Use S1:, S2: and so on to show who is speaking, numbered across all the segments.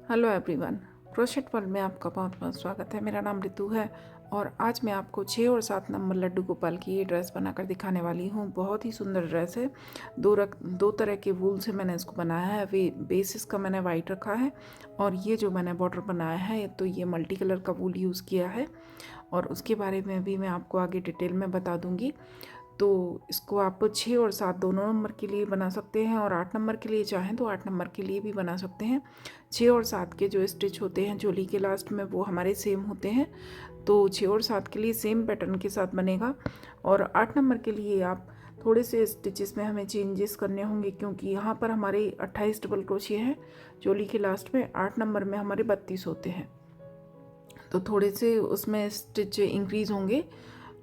S1: Hello everyone, crochet world में आपका बहुत बहुत स्वागत है। मेरा नाम रितु है और आज मैं आपको 6 और 7 नंबर लड्डू गोपाल की ये ड्रेस बनाकर दिखाने वाली हूँ। बहुत ही सुंदर ड्रेस है। दो तरह के वूल से मैंने इसको बनाया है। बेस इसका मैंने वाइट रखा है और ये जो मैंने बॉर्डर बनाया है तो ये मल्टी कलर का वूल यूज़ किया है और उसके बारे में भी मैं आपको आगे डिटेल में बता दूँगी। तो इसको आप 6 और 7 दोनों नंबर के लिए बना सकते हैं और 8 नंबर के लिए चाहें तो 8 नंबर के लिए भी बना सकते हैं। 6 और 7 के जो स्टिच होते हैं चोली के लास्ट में वो हमारे सेम होते हैं, तो 6 और 7 के लिए सेम पैटर्न के साथ बनेगा। और 8 नंबर के लिए आप थोड़े से स्टिचेस में हमें चेंजेस करने होंगे क्योंकि यहाँ पर हमारे 28 डबल क्रोशिया हैं चोली के लास्ट में, 8 नंबर में हमारे 32 होते हैं, तो थोड़े से उसमें स्टिच इंक्रीज़ होंगे।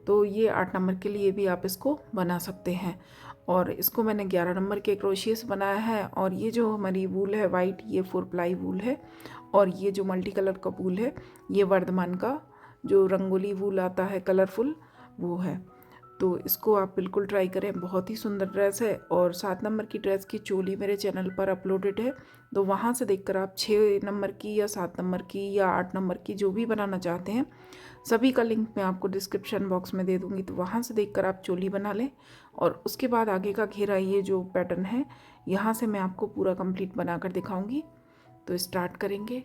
S1: तो ये 8 नंबर के लिए भी आप इसको बना सकते हैं। और इसको मैंने 11 नंबर के क्रोशिया से बनाया है। और ये जो हमारी वूल है वाइट, ये 4 प्लाई वूल है और ये जो मल्टी कलर का वूल है ये वर्धमान का जो रंगोली वूल आता है कलरफुल, वो है। तो इसको आप बिल्कुल ट्राई करें, बहुत ही सुंदर ड्रेस है। और 7 नंबर की ड्रेस की चोली मेरे चैनल पर अपलोडेड है, तो वहाँ से देखकर आप 6 नंबर की या 7 नंबर की या 8 नंबर की जो भी बनाना चाहते हैं सभी का लिंक मैं आपको डिस्क्रिप्शन बॉक्स में दे दूँगी, तो वहाँ से देखकर आप चोली बना लें। और उसके बाद आगे का घेरा, ये जो पैटर्न है यहाँ से मैं आपको पूरा कंप्लीट बनाकर दिखाऊंगी। तो स्टार्ट करेंगे।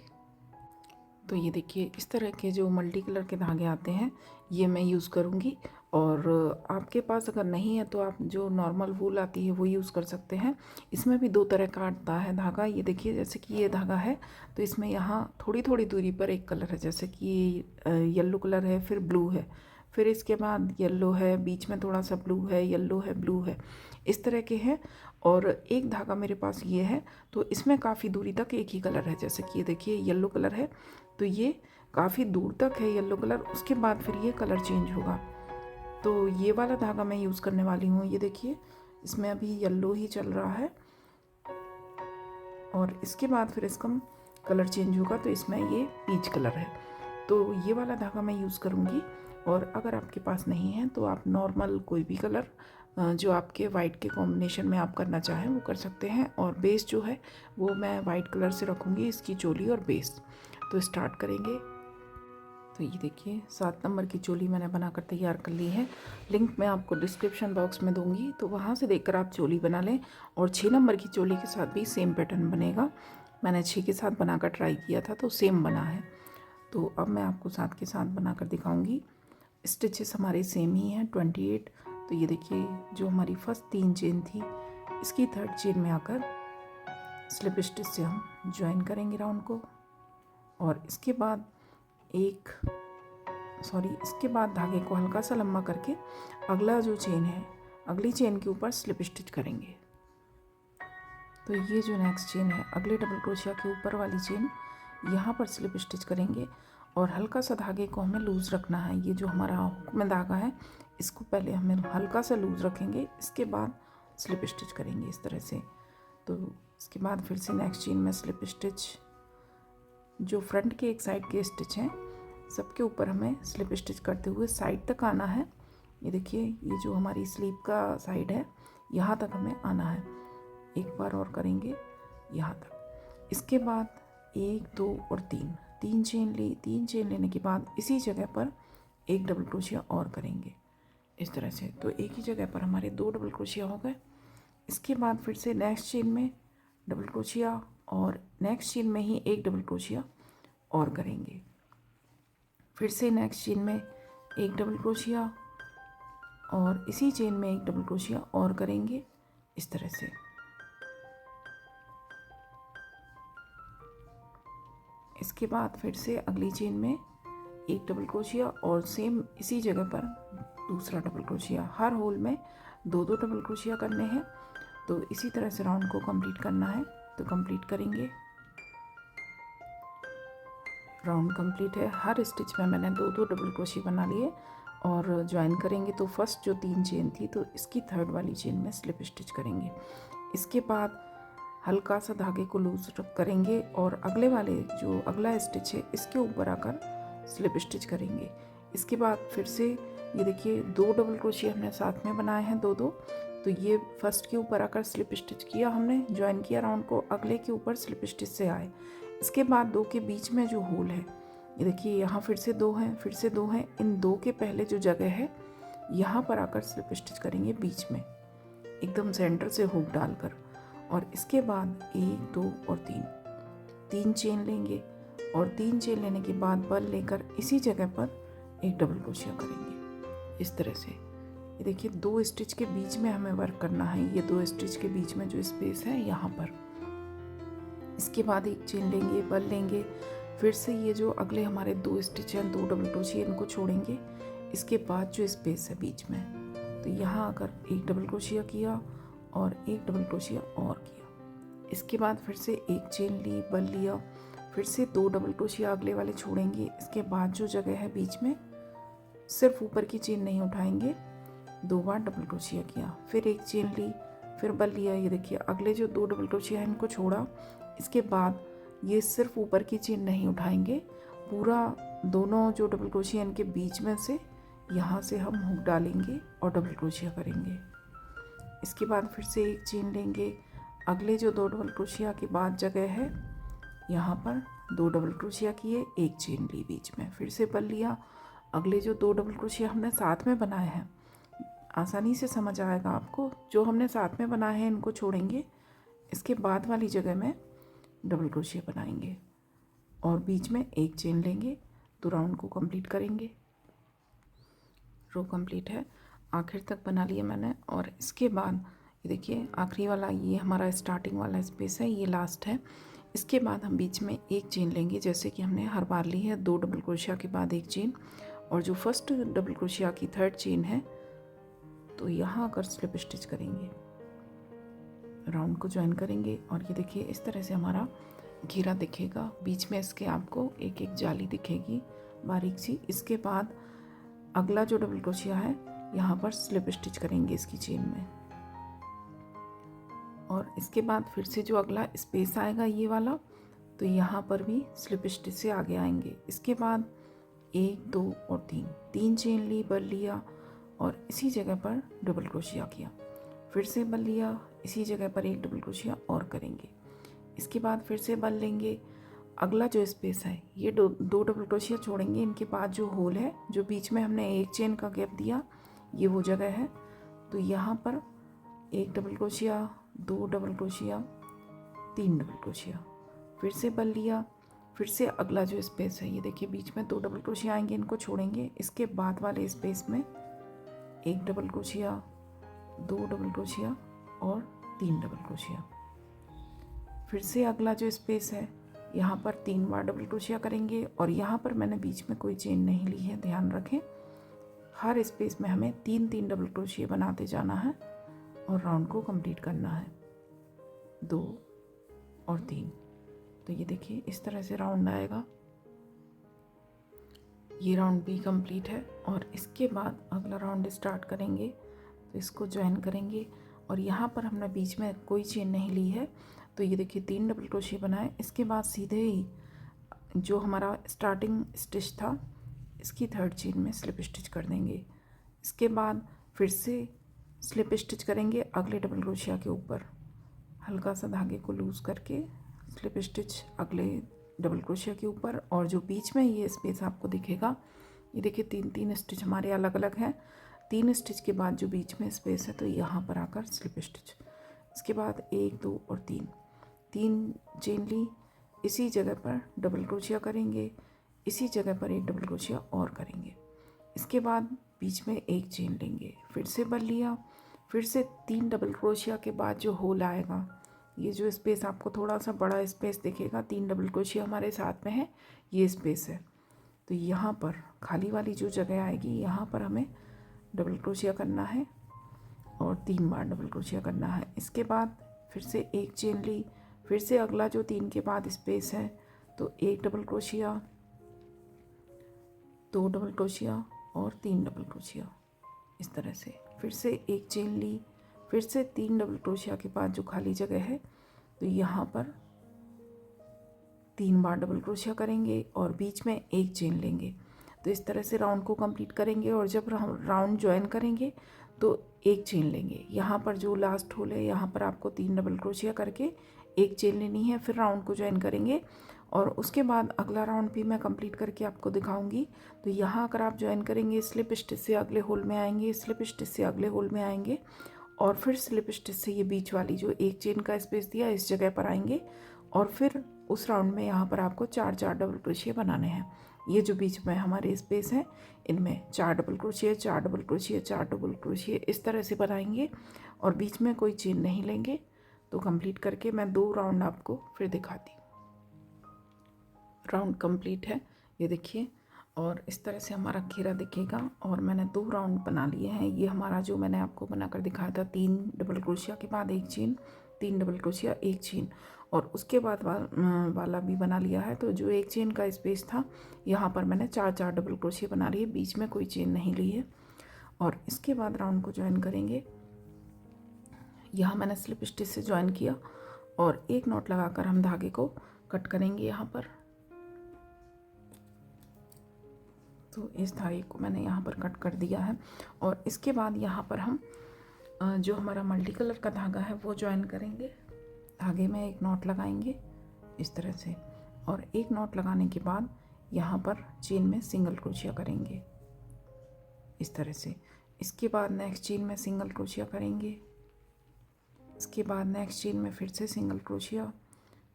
S1: तो ये देखिए, इस तरह के जो मल्टी कलर के धागे आते हैं ये मैं यूज़ करूँगी। और आपके पास अगर नहीं है तो आप जो नॉर्मल वूल आती है वो यूज़ कर सकते हैं। इसमें भी 2 तरह का आता है धागा। ये देखिए, जैसे कि ये धागा है तो इसमें यहाँ थोड़ी थोड़ी दूरी पर एक कलर है, जैसे कि येलो कलर है, फिर ब्लू है, फिर इसके बाद येलो है, बीच में थोड़ा सा ब्लू है, येलो है, ब्लू है, इस तरह के हैं। और एक धागा मेरे पास ये है तो इसमें काफ़ी दूरी तक एक ही कलर है, जैसे कि ये देखिए येलो कलर है तो ये काफ़ी दूर तक है येलो कलर, उसके बाद फिर ये कलर चेंज होगा। तो ये वाला धागा मैं यूज़ करने वाली हूँ। ये देखिए, इसमें अभी येलो ही चल रहा है और इसके बाद फिर इसका कलर चेंज होगा तो इसमें ये पीच कलर है, तो ये वाला धागा मैं यूज़ करूँगी। और अगर आपके पास नहीं है तो आप नॉर्मल कोई भी कलर जो आपके वाइट के कॉम्बिनेशन में आप करना चाहें वो कर सकते हैं। और बेस जो है वो मैं वाइट कलर से रखूँगी, इसकी चोली और बेस। तो स्टार्ट करेंगे। तो ये देखिए, 7 नंबर की चोली मैंने बनाकर तैयार कर ली है। लिंक मैं आपको डिस्क्रिप्शन बॉक्स में दूंगी, तो वहाँ से देखकर आप चोली बना लें। और 6 नंबर की चोली के साथ भी सेम पैटर्न बनेगा। मैंने 6 के साथ बनाकर ट्राई किया था तो सेम बना है। तो अब मैं आपको 7 के साथ बनाकर दिखाऊंगी। स्टिचेस हमारे सेम ही हैं, 28। तो ये देखिए, जो हमारी फर्स्ट 3 चेन थी इसकी 3rd चेन में आकर स्लिप स्टिच से हम ज्वाइन करेंगे राउंड को। और इसके बाद इसके बाद धागे को हल्का सा लंबा करके अगला जो चेन है अगली चेन के ऊपर स्लिप स्टिच करेंगे। तो ये जो नेक्स्ट चेन है अगले डबल क्रोशिया के ऊपर वाली चेन, यहाँ पर स्लिप स्टिच करेंगे और हल्का सा धागे को हमें लूज़ रखना है। ये जो हमारा हुक में धागा है इसको पहले हमें हल्का सा लूज़ रखेंगे, इसके बाद स्लिप स्टिच करेंगे इस तरह से। तो इसके बाद फिर से नेक्स्ट चेन में स्लिप स्टिच, जो फ्रंट के एक साइड के स्टिच हैं सबके ऊपर हमें स्लिप स्टिच करते हुए साइड तक आना है। ये देखिए, ये जो हमारी स्लीव का साइड है यहाँ तक हमें आना है। एक बार और करेंगे यहाँ तक। इसके बाद 1 2 और 3 चेन लेने के बाद इसी जगह पर एक डबल क्रोशिया और करेंगे इस तरह से। तो एक ही जगह पर हमारे 2 डबल क्रोशिया हो गए। इसके बाद फिर से नेक्स्ट चेन में डबल क्रोशिया और नेक्स्ट चेन में ही एक डबल क्रोशिया और करेंगे। फिर से नेक्स्ट चेन में एक डबल क्रोशिया और इसी चेन में एक डबल क्रोशिया और करेंगे इस तरह से। इसके बाद फिर से अगली चेन में एक डबल क्रोशिया और सेम इसी जगह पर दूसरा डबल क्रोशिया। हर होल में 2 डबल क्रोशिया करने हैं। तो इसी तरह से राउंड को कंप्लीट करना है। तो कंप्लीट करेंगे। राउंड कंप्लीट है। हर स्टिच में मैंने 2 डबल क्रोशिया बना लिए और ज्वाइन करेंगे। तो फर्स्ट जो 3 चेन थी तो इसकी 3rd वाली चेन में स्लिप स्टिच करेंगे। इसके बाद हल्का सा धागे को लूज करेंगे और अगले वाले जो अगला स्टिच है इसके ऊपर आकर स्लिप स्टिच करेंगे। इसके बाद फिर से ये देखिए, 2 डबल क्रोशिया हमने साथ में बनाए हैं, 2 तो ये फर्स्ट के ऊपर आकर स्लिप स्टिच किया, हमने ज्वाइन किया राउंड को, अगले के ऊपर स्लिप स्टिच से आए। इसके बाद 2 के बीच में जो होल है, ये देखिए यहाँ फिर से 2 हैं, फिर से 2 हैं। इन 2 के पहले जो जगह है यहाँ पर आकर स्लिप स्टिच करेंगे बीच में, एकदम सेंटर से हुक डालकर। और इसके बाद 1 2 और 3 चेन लेंगे और 3 चेन लेने के बाद बल लेकर इसी जगह पर एक डबल क्रोशिया करेंगे इस तरह से। ये देखिए 2 स्टिच के बीच में हमें वर्क करना है, ये 2 स्टिच के बीच में जो स्पेस है यहाँ पर। इसके बाद एक चेन लेंगे, बल लेंगे, फिर से ये जो अगले हमारे 2 स्टिच हैं, 2 डबल क्रोशिया, इनको छोड़ेंगे। इसके बाद जो स्पेस है बीच में, तो यहाँ आकर एक डबल क्रोशिया किया और एक डबल क्रोशिया और किया। इसके बाद फिर से एक चेन ली, बल लिया, फिर से 2 डबल क्रोशिया अगले वाले छोड़ेंगे। इसके बाद जो जगह है बीच में, सिर्फ ऊपर की चेन नहीं उठाएंगे, 2 बार डबल क्रोशिया किया, फिर एक चेन ली, फिर बल लिया। ये देखिए अगले जो 2 डबल क्रोशिया है इनको छोड़ा। इसके बाद ये सिर्फ ऊपर की चेन नहीं उठाएंगे, पूरा दोनों जो डबल क्रोशिया इनके बीच में से यहाँ से हम हुक डालेंगे और डबल क्रोशिया करेंगे। इसके बाद फिर से एक चेन लेंगे, अगले जो 2 डबल क्रोशिया के बाद जगह है यहाँ पर 2 डबल क्रोशिया किए, एक चेन ली बीच में, फिर से बल लिया। अगले जो 2 डबल क्रोशिया हमने साथ में बनाए हैं, आसानी से समझ आएगा आपको, जो हमने साथ में बनाए हैं इनको छोड़ेंगे। इसके बाद वाली जगह में डबल क्रोशिया बनाएंगे और बीच में एक चेन लेंगे, तो राउंड को कंप्लीट करेंगे। रो कंप्लीट है, आखिर तक बना लिया मैंने। और इसके बाद ये देखिए आखिरी वाला, ये हमारा स्टार्टिंग वाला स्पेस है, ये लास्ट है। इसके बाद हम बीच में एक चेन लेंगे, जैसे कि हमने हर बार ली है, 2 डबल क्रोशिया के बाद एक चेन, और जो फर्स्ट डबल क्रोशिया की 3rd चेन है, तो यहाँ आकर स्लिप स्टिच करेंगे, राउंड को ज्वाइन करेंगे। और ये देखिए इस तरह से हमारा घेरा दिखेगा, बीच में इसके आपको एक एक जाली दिखेगी बारीक सी। इसके बाद अगला जो डबल क्रोशिया है यहाँ पर स्लिप स्टिच करेंगे इसकी चेन में, और इसके बाद फिर से जो अगला स्पेस आएगा ये वाला, तो यहाँ पर भी स्लिप स्टिच से आगे आएंगे। इसके बाद 1 2 और 3 चेन ली, बल लिया और इसी जगह पर डबल क्रोशिया किया, फिर से बल लिया, इसी जगह पर एक डबल क्रोशिया और करेंगे। इसके बाद फिर से बल लेंगे, अगला जो स्पेस है ये 2 डबल क्रोशिया छोड़ेंगे, इनके बाद जो होल है, जो बीच में हमने एक चेन का गैप दिया, ये वो जगह है। तो यहाँ पर एक double crochet, 2 double crochet, 3 double crochet, फिर से बल लिया, फिर से अगला जो स्पेस है, ये देखिए बीच में 2 डबल क्रोशिया आएंगे, इनको छोड़ेंगे। इसके बाद वाले स्पेस में एक डबल क्रोशिया, 2 डबल क्रोशिया और 3 डबल क्रोशिया। फिर से अगला जो स्पेस है यहाँ पर 3 बार डबल क्रोशिया करेंगे, और यहाँ पर मैंने बीच में कोई चेन नहीं ली है, ध्यान रखें। हर स्पेस में हमें 3 डबल क्रोशिया बनाते जाना है और राउंड को कंप्लीट करना है, 2 और 3। तो ये देखिए इस तरह से राउंड आएगा। ये राउंड भी कंप्लीट है, और इसके बाद अगला राउंड स्टार्ट करेंगे, तो इसको ज्वाइन करेंगे। और यहाँ पर हमने बीच में कोई चेन नहीं ली है, तो ये देखिए 3 डबल क्रोशिया बनाए। इसके बाद सीधे ही जो हमारा स्टार्टिंग स्टिच था, इसकी 3rd चेन में स्लिप स्टिच कर देंगे। इसके बाद फिर से स्लिप स्टिच करेंगे अगले डबल क्रोशिया के ऊपर, हल्का सा धागे को लूज़ करके स्लिप स्टिच अगले डबल क्रोशिया के ऊपर। और जो बीच में ये स्पेस आपको दिखेगा, ये देखिए 3 स्टिच हमारे अलग अलग हैं। 3 स्टिच के बाद जो बीच में स्पेस है, तो यहाँ पर आकर स्लिप स्टिच। इसके बाद 1 2 और 3 चेन ली, इसी जगह पर डबल क्रोशिया करेंगे, इसी जगह पर एक डबल क्रोशिया और करेंगे। इसके बाद बीच में एक चेन लेंगे, फिर से बल लिया, फिर से 3 डबल क्रोशिया के बाद जो होल आएगा, ये जो स्पेस आपको थोड़ा सा बड़ा स्पेस दिखेगा, 3 डबल क्रोशिया हमारे साथ में है, ये स्पेस है। तो यहाँ पर खाली वाली जो जगह आएगी, यहाँ पर हमें डबल क्रोशिया करना है और 3 बार डबल क्रोशिया करना है। इसके बाद फिर से एक चेन ली, फिर से अगला जो 3 के बाद स्पेस है, तो एक डबल क्रोशिया, 2 डबल क्रोशिया और 3 डबल क्रोशिया, इस तरह से। फिर से एक चेन ली, फिर से 3 डबल क्रोशिया के बाद जो खाली जगह है, तो यहाँ पर 3 बार डबल क्रोशिया करेंगे और बीच में एक चेन लेंगे। तो इस तरह से राउंड को कंप्लीट करेंगे, और जब राउंड ज्वाइन करेंगे तो एक चेन लेंगे। यहाँ पर जो लास्ट होल है, यहाँ पर आपको 3 डबल क्रोशिया करके एक चेन लेनी है, फिर राउंड को ज्वाइन करेंगे और उसके बाद अगला राउंड भी मैं कंप्लीट करके आपको दिखाऊंगी। तो यहाँ अगर आप ज्वाइन करेंगे, स्लिप स्टिच से अगले होल में आएंगे, स्लिप स्टिच से अगले होल में आएंगे और फिर स्लिप स्टिच से ये बीच वाली जो एक चेन का स्पेस दिया इस जगह पर आएंगे और फिर उस राउंड में यहाँ पर आपको 4 डबल क्रोशिया बनाने हैं। ये जो बीच में हमारे स्पेस हैं इनमें 4 double crochet, 4 double crochet, 4 double crochet इस तरह से बनाएंगे और बीच में कोई चेन नहीं लेंगे। तो कंप्लीट करके मैं 2 राउंड आपको फिर दिखाती हूँ। राउंड कंप्लीट है, ये देखिए, और इस तरह से हमारा घेरा दिखेगा और मैंने 2 राउंड बना लिए हैं। ये हमारा जो मैंने आपको बनाकर दिखाया था 3 डबल क्रोशिया के बाद एक चेन, 3 डबल क्रोशिया एक चेन और उसके बाद वाला भी बना लिया है। तो जो एक चेन का स्पेस था यहाँ पर मैंने 4 डबल क्रोशिया बना लिए, बीच में कोई चेन नहीं ली है। और इसके बाद राउंड को ज्वाइन करेंगे। यहाँ मैंने स्लिप स्टिच से ज्वाइन किया और एक नॉट लगाकर हम धागे को कट करेंगे यहाँ पर। तो इस धागे को मैंने यहाँ पर कट कर दिया है और इसके बाद यहाँ पर हम जो हमारा मल्टी कलर का धागा है वो ज्वाइन करेंगे। धागे में एक नॉट लगाएंगे इस तरह से और एक नॉट लगाने के बाद यहाँ पर चेन में सिंगल क्रोशिया करेंगे इस तरह से। इसके बाद नेक्स्ट चेन में सिंगल क्रोशिया करेंगे। इसके बाद नेक्स्ट चेन में फिर से सिंगल क्रोशिया,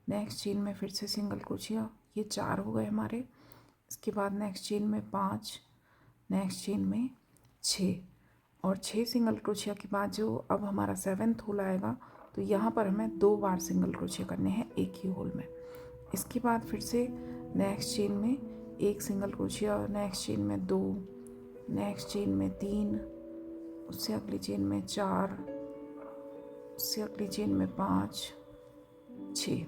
S1: नेक्स्ट चेन में फिर से सिंगल क्रोशिया, ये 4 हो गए हमारे। इसके बाद नेक्स्ट चेन में 5, नेक्स्ट चेन में 6 और 6 सिंगल क्रोशिया के बाद जो अब हमारा 7th होल आएगा तो यहाँ पर हमें 2 बार सिंगल क्रोशिया करने हैं एक ही होल में। इसके बाद फिर से नेक्स्ट चेन में 1 सिंगल क्रोशिया, नेक्स्ट चेन में 2, नेक्स्ट चेन में 3, उससे अगली चेन में 4, उससे अगली चेन में 5, 6।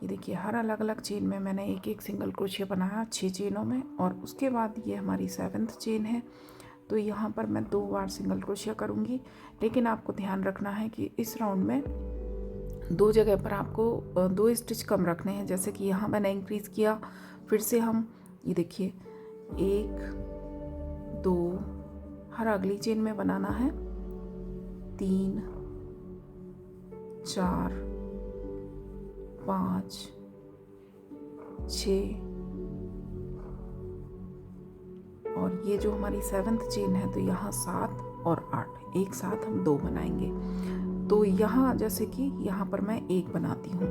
S1: ये देखिए हर अलग अलग चेन में मैंने एक एक सिंगल क्रोशिया बनाया 6 चेनों में और उसके बाद ये हमारी 7th चेन है। तो यहाँ पर मैं 2 बार सिंगल क्रोशिया करूँगी, लेकिन आपको ध्यान रखना है कि इस राउंड में 2 जगह पर आपको 2 स्टिच कम रखने हैं। जैसे कि यहाँ मैंने इंक्रीज़ किया, फिर से हम ये देखिए 1, 2 हर अगली चेन में बनाना है, 3, 4, 5, 6 और ये जो हमारी 7th चेन है तो यहाँ 7 और 8 एक साथ हम 2 बनाएंगे। तो यहाँ जैसे कि यहाँ पर मैं 1 बनाती हूँ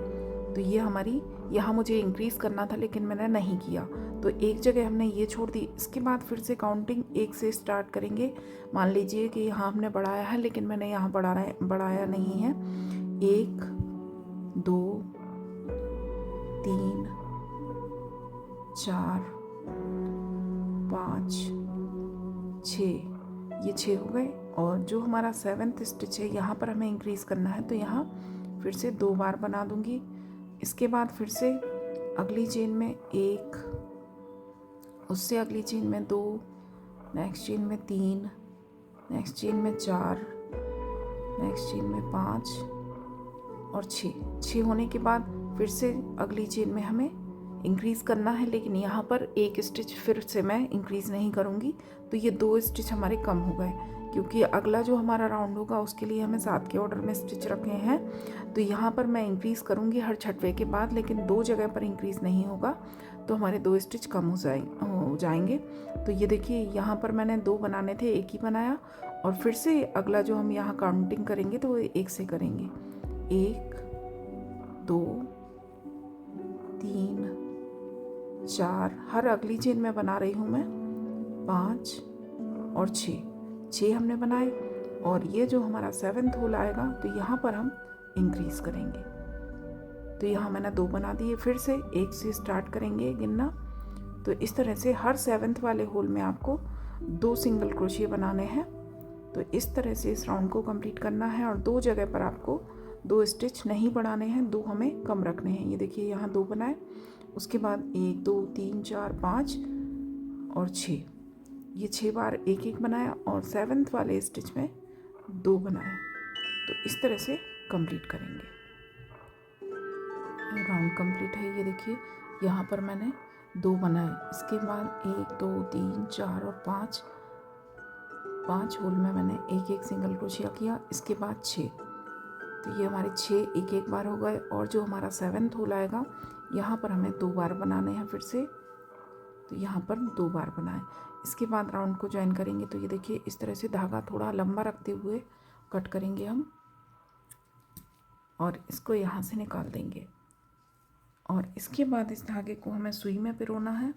S1: तो ये हमारी, यहाँ मुझे इंक्रीज़ करना था लेकिन मैंने नहीं किया तो एक जगह हमने ये छोड़ दी। इसके बाद फिर से काउंटिंग 1 से स्टार्ट करेंगे। मान लीजिए कि यहाँ हमने बढ़ाया है लेकिन मैंने यहाँ बढ़ाया नहीं है। 1, 2, 3, 4, 5, 6 ये 6 हो गए और जो हमारा 7th स्टिच है यहाँ पर हमें इंक्रीज़ करना है तो यहाँ फिर से 2 बार बना दूंगी। इसके बाद फिर से अगली चेन में 1, उससे अगली चेन में 2, नेक्स्ट चेन में 3, नेक्स्ट चेन में 4, नेक्स्ट चेन में 5 और 6 होने के बाद फिर से अगली चेन में हमें इंक्रीज़ करना है, लेकिन यहाँ पर एक स्टिच फिर से मैं इंक्रीज़ नहीं करूँगी। तो ये 2 स्टिच हमारे कम हो गए क्योंकि अगला जो हमारा राउंड होगा उसके लिए हमें 7 के ऑर्डर में स्टिच रखे हैं। तो यहाँ पर मैं इंक्रीज़ करूँगी हर छठवे के बाद, लेकिन 2 जगह पर इंक्रीज़ नहीं होगा तो हमारे 2 स्टिच कम हो जाएंगे। तो ये देखिए यहाँ पर मैंने 2 बनाने थे, 1 ही बनाया और फिर से अगला जो हम यहाँ काउंटिंग करेंगे तो वो 1 से करेंगे। 1, 2, 3, 4 हर अगली चेन में बना रही हूँ मैं 5 और 6 हमने बनाए और ये जो हमारा 7th होल आएगा तो यहाँ पर हम इंक्रीज़ करेंगे। तो यहाँ मैंने 2 बना दिए, फिर से 1 से स्टार्ट करेंगे गिनना। तो इस तरह से हर 7th वाले होल में आपको 2 सिंगल क्रोशिया बनाने हैं। तो इस तरह से इस राउंड को कंप्लीट करना है और 2 जगह पर आपको 2 स्टिच नहीं बढ़ाने हैं, 2 हमें कम रखने हैं। ये देखिए यहाँ 2 बनाए, उसके बाद 1, 2, 3, 4, 5 और 6 ये 6 बार 1 बनाया और 7th वाले स्टिच में 2 बनाए। तो इस तरह से कंप्लीट करेंगे। राउंड कंप्लीट है। ये देखिए यहाँ पर मैंने 2 बनाए, इसके बाद 1, 2, 3, 4 और 5 होल में मैंने 1 सिंगल क्रोशिया किया। इसके बाद 6 तो ये हमारे 6 एक एक बार हो गए। और जो हमारा 7th होल आएगा यहाँ पर हमें 2 बार बनाने हैं फिर से, तो यहाँ पर 2 बार बनाएं। इसके बाद राउंड को ज्वाइन करेंगे। तो ये देखिए इस तरह से धागा थोड़ा लंबा रखते हुए कट करेंगे हम, और इसको यहाँ से निकाल देंगे। और इसके बाद इस धागे को हमें सुई में पिरोना है।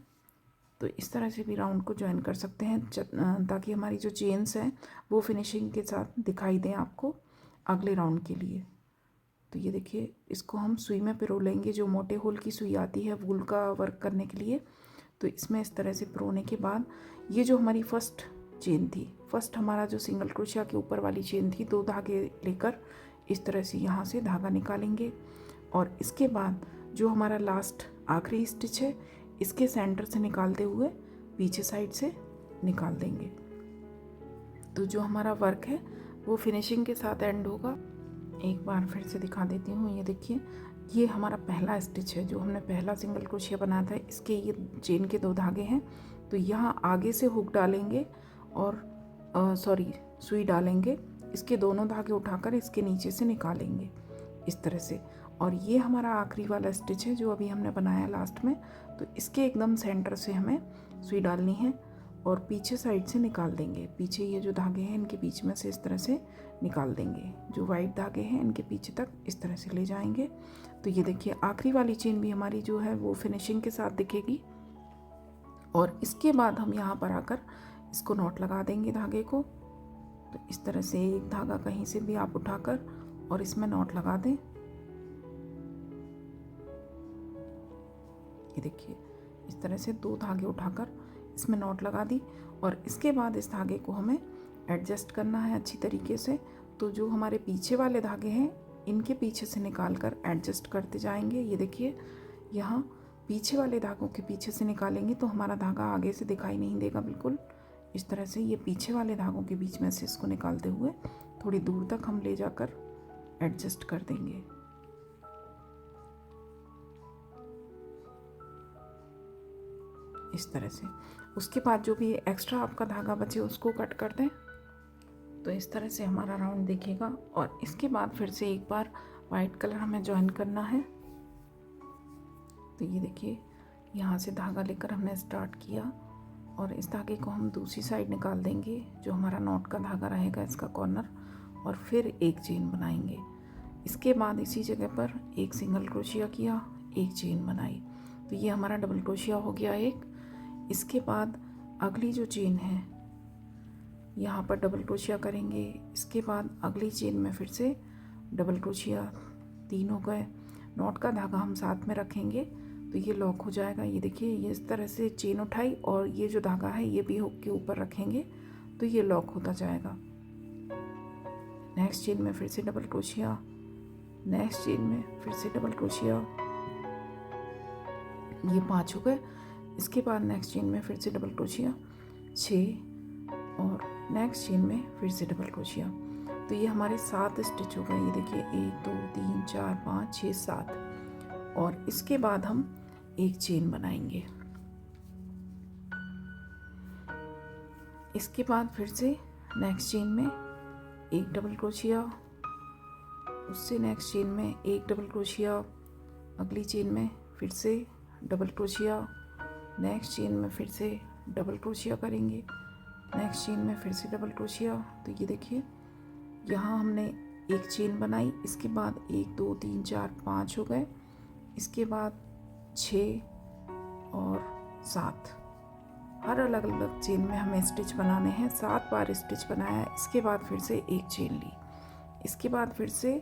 S1: तो इस तरह से भी राउंड को ज्वाइन कर सकते हैं ताकि हमारी जो चेन्स हैं वो फिनिशिंग के साथ दिखाई दें आपको अगले राउंड के लिए। तो ये देखिए इसको हम सुई में पिरो लेंगे, जो मोटे होल की सुई आती है वूल का वर्क करने के लिए। तो इसमें इस तरह से पिरोने के बाद ये जो हमारी फर्स्ट चेन थी, फर्स्ट हमारा जो सिंगल क्रोशिया के ऊपर वाली चेन थी, 2 धागे लेकर इस तरह से यहाँ से धागा निकालेंगे। और इसके बाद जो हमारा लास्ट आखिरी स्टिच है इसके सेंटर से निकालते हुए पीछे साइड से निकाल देंगे। तो जो हमारा वर्क है वो फिनिशिंग के साथ एंड होगा। एक बार फिर से दिखा देती हूँ। ये देखिए ये हमारा पहला स्टिच है, जो हमने पहला सिंगल क्रोशिया बनाया था। इसके ये चेन के 2 धागे हैं। तो यहाँ आगे से हुक डालेंगे और सुई डालेंगे। इसके दोनों धागे उठाकर इसके नीचे से निकालेंगे इस तरह से। और ये हमारा आखिरी वाला स्टिच है जो अभी हमने बनाया लास्ट में। तो इसके एकदम सेंटर से हमें सुई डालनी है और पीछे साइड से निकाल देंगे। पीछे ये जो धागे हैं इनके बीच में से इस तरह से निकाल देंगे। जो वाइट धागे हैं इनके पीछे तक इस तरह से ले जाएंगे। तो ये देखिए आखिरी वाली चेन भी हमारी जो है वो फिनिशिंग के साथ दिखेगी। और इसके बाद हम यहाँ पर आकर इसको नॉट लगा देंगे धागे को। तो इस तरह से एक धागा कहीं से भी आप उठाकर और इसमें नॉट लगा दें। ये देखिए इस तरह से 2 धागे उठाकर इसमें नॉट लगा दी। और इसके बाद इस धागे को हमें एडजस्ट करना है अच्छी तरीके से। तो जो हमारे पीछे वाले धागे हैं इनके पीछे से निकाल कर एडजस्ट करते जाएंगे। ये देखिए यहाँ पीछे वाले धागों के पीछे से निकालेंगे तो हमारा धागा आगे से दिखाई नहीं देगा बिल्कुल। इस तरह से ये पीछे वाले धागों के बीच में से इसको निकालते हुए थोड़ी दूर तक हम ले जाकर एडजस्ट कर देंगे। इस तरह से उसके बाद जो भी एक्स्ट्रा आपका धागा बचे उसको कट कर दें। तो इस तरह से हमारा राउंड दिखेगा। और इसके बाद फिर से एक बार वाइट कलर हमें ज्वाइन करना है। तो ये देखिए यहाँ से धागा लेकर हमने स्टार्ट किया और इस धागे को हम दूसरी साइड निकाल देंगे, जो हमारा नॉट का धागा रहेगा इसका कॉर्नर, और फिर एक चेन बनाएंगे। इसके बाद इसी जगह पर एक सिंगल क्रोशिया किया, एक चेन बनाई। तो ये हमारा डबल क्रोशिया हो गया एक। इसके बाद अगली जो चेन है यहाँ पर डबल क्रोशिया करेंगे। इसके बाद अगली चेन में फिर से डबल क्रोशिया, 3 हो गए। नॉट का धागा हम साथ में रखेंगे तो ये लॉक हो जाएगा। ये देखिए ये इस तरह से चेन उठाई और ये जो धागा है ये भी हुक के ऊपर रखेंगे तो ये लॉक होता जाएगा। नेक्स्ट चेन में फिर से डबल क्रोशिया, नेक्स्ट चेन में फिर से डबल क्रोशिया, ये 5 हो गए। इसके बाद नेक्स्ट चेन में फिर से डबल क्रोशिया 6 और नेक्स्ट चेन में फिर से डबल क्रोशिया। तो ये हमारे 7 स्टिच हो गए। ये देखिए 1 2 3 4 5 6 7। और इसके बाद हम एक चेन बनाएंगे। इसके बाद फिर से नेक्स्ट चेन में एक डबल क्रोशिया, उससे नेक्स्ट चेन में एक डबल क्रोशिया, अगली चेन में फिर से डबल क्रोशिया, नेक्स्ट चेन में फिर से डबल क्रोशिया करेंगे, नेक्स्ट चेन में फिर से डबल क्रोशिया। तो ये देखिए यहाँ हमने एक चेन बनाई। इसके बाद 1 2 3 4 5 हो गए। इसके बाद 6 और 7, हर अलग अलग चेन में हमें स्टिच बनाने हैं। 7 बार स्टिच बनाया। इसके बाद फिर से एक चेन ली। इसके बाद फिर से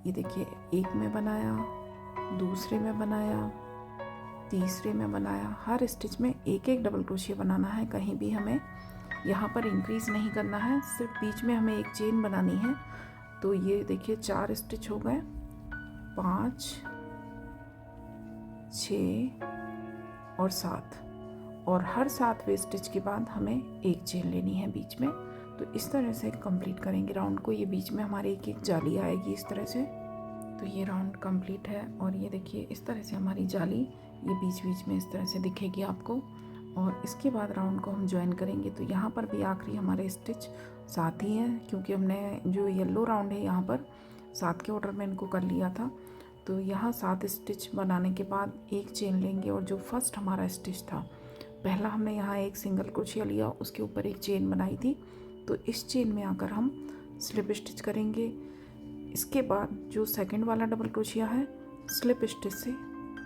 S1: ये देखिए एक में बनाया, दूसरे में बनाया, तीसरे में बनाया। हर स्टिच में एक एक डबल क्रोशिया बनाना है। कहीं भी हमें यहाँ पर इंक्रीज नहीं करना है, सिर्फ बीच में हमें एक चेन बनानी है। तो ये देखिए 4 स्टिच हो गए, 5 6 और 7। और हर 7वें स्टिच के बाद हमें एक चेन लेनी है बीच में। तो इस तरह से कंप्लीट करेंगे राउंड को। ये बीच में हमारे एक एक जाली आएगी इस तरह से। तो ये राउंड कंप्लीट है। और ये देखिए इस तरह से हमारी जाली ये बीच बीच में इस तरह से दिखेगी आपको। और इसके बाद राउंड को हम ज्वाइन करेंगे। तो यहाँ पर भी आखिरी हमारे स्टिच 7 ही हैं, क्योंकि हमने जो येलो राउंड है यहाँ पर 7 के ऑर्डर में इनको कर लिया था। तो यहाँ 7 स्टिच बनाने के बाद एक चेन लेंगे और जो फर्स्ट हमारा स्टिच था, पहला हमने यहाँ एक सिंगल क्रोशिया लिया, उसके ऊपर एक चेन बनाई थी, तो इस चेन में आकर हम स्लिप स्टिच करेंगे। इसके बाद जो सेकंड वाला डबल क्रोशिया है, स्लिप स्टिच से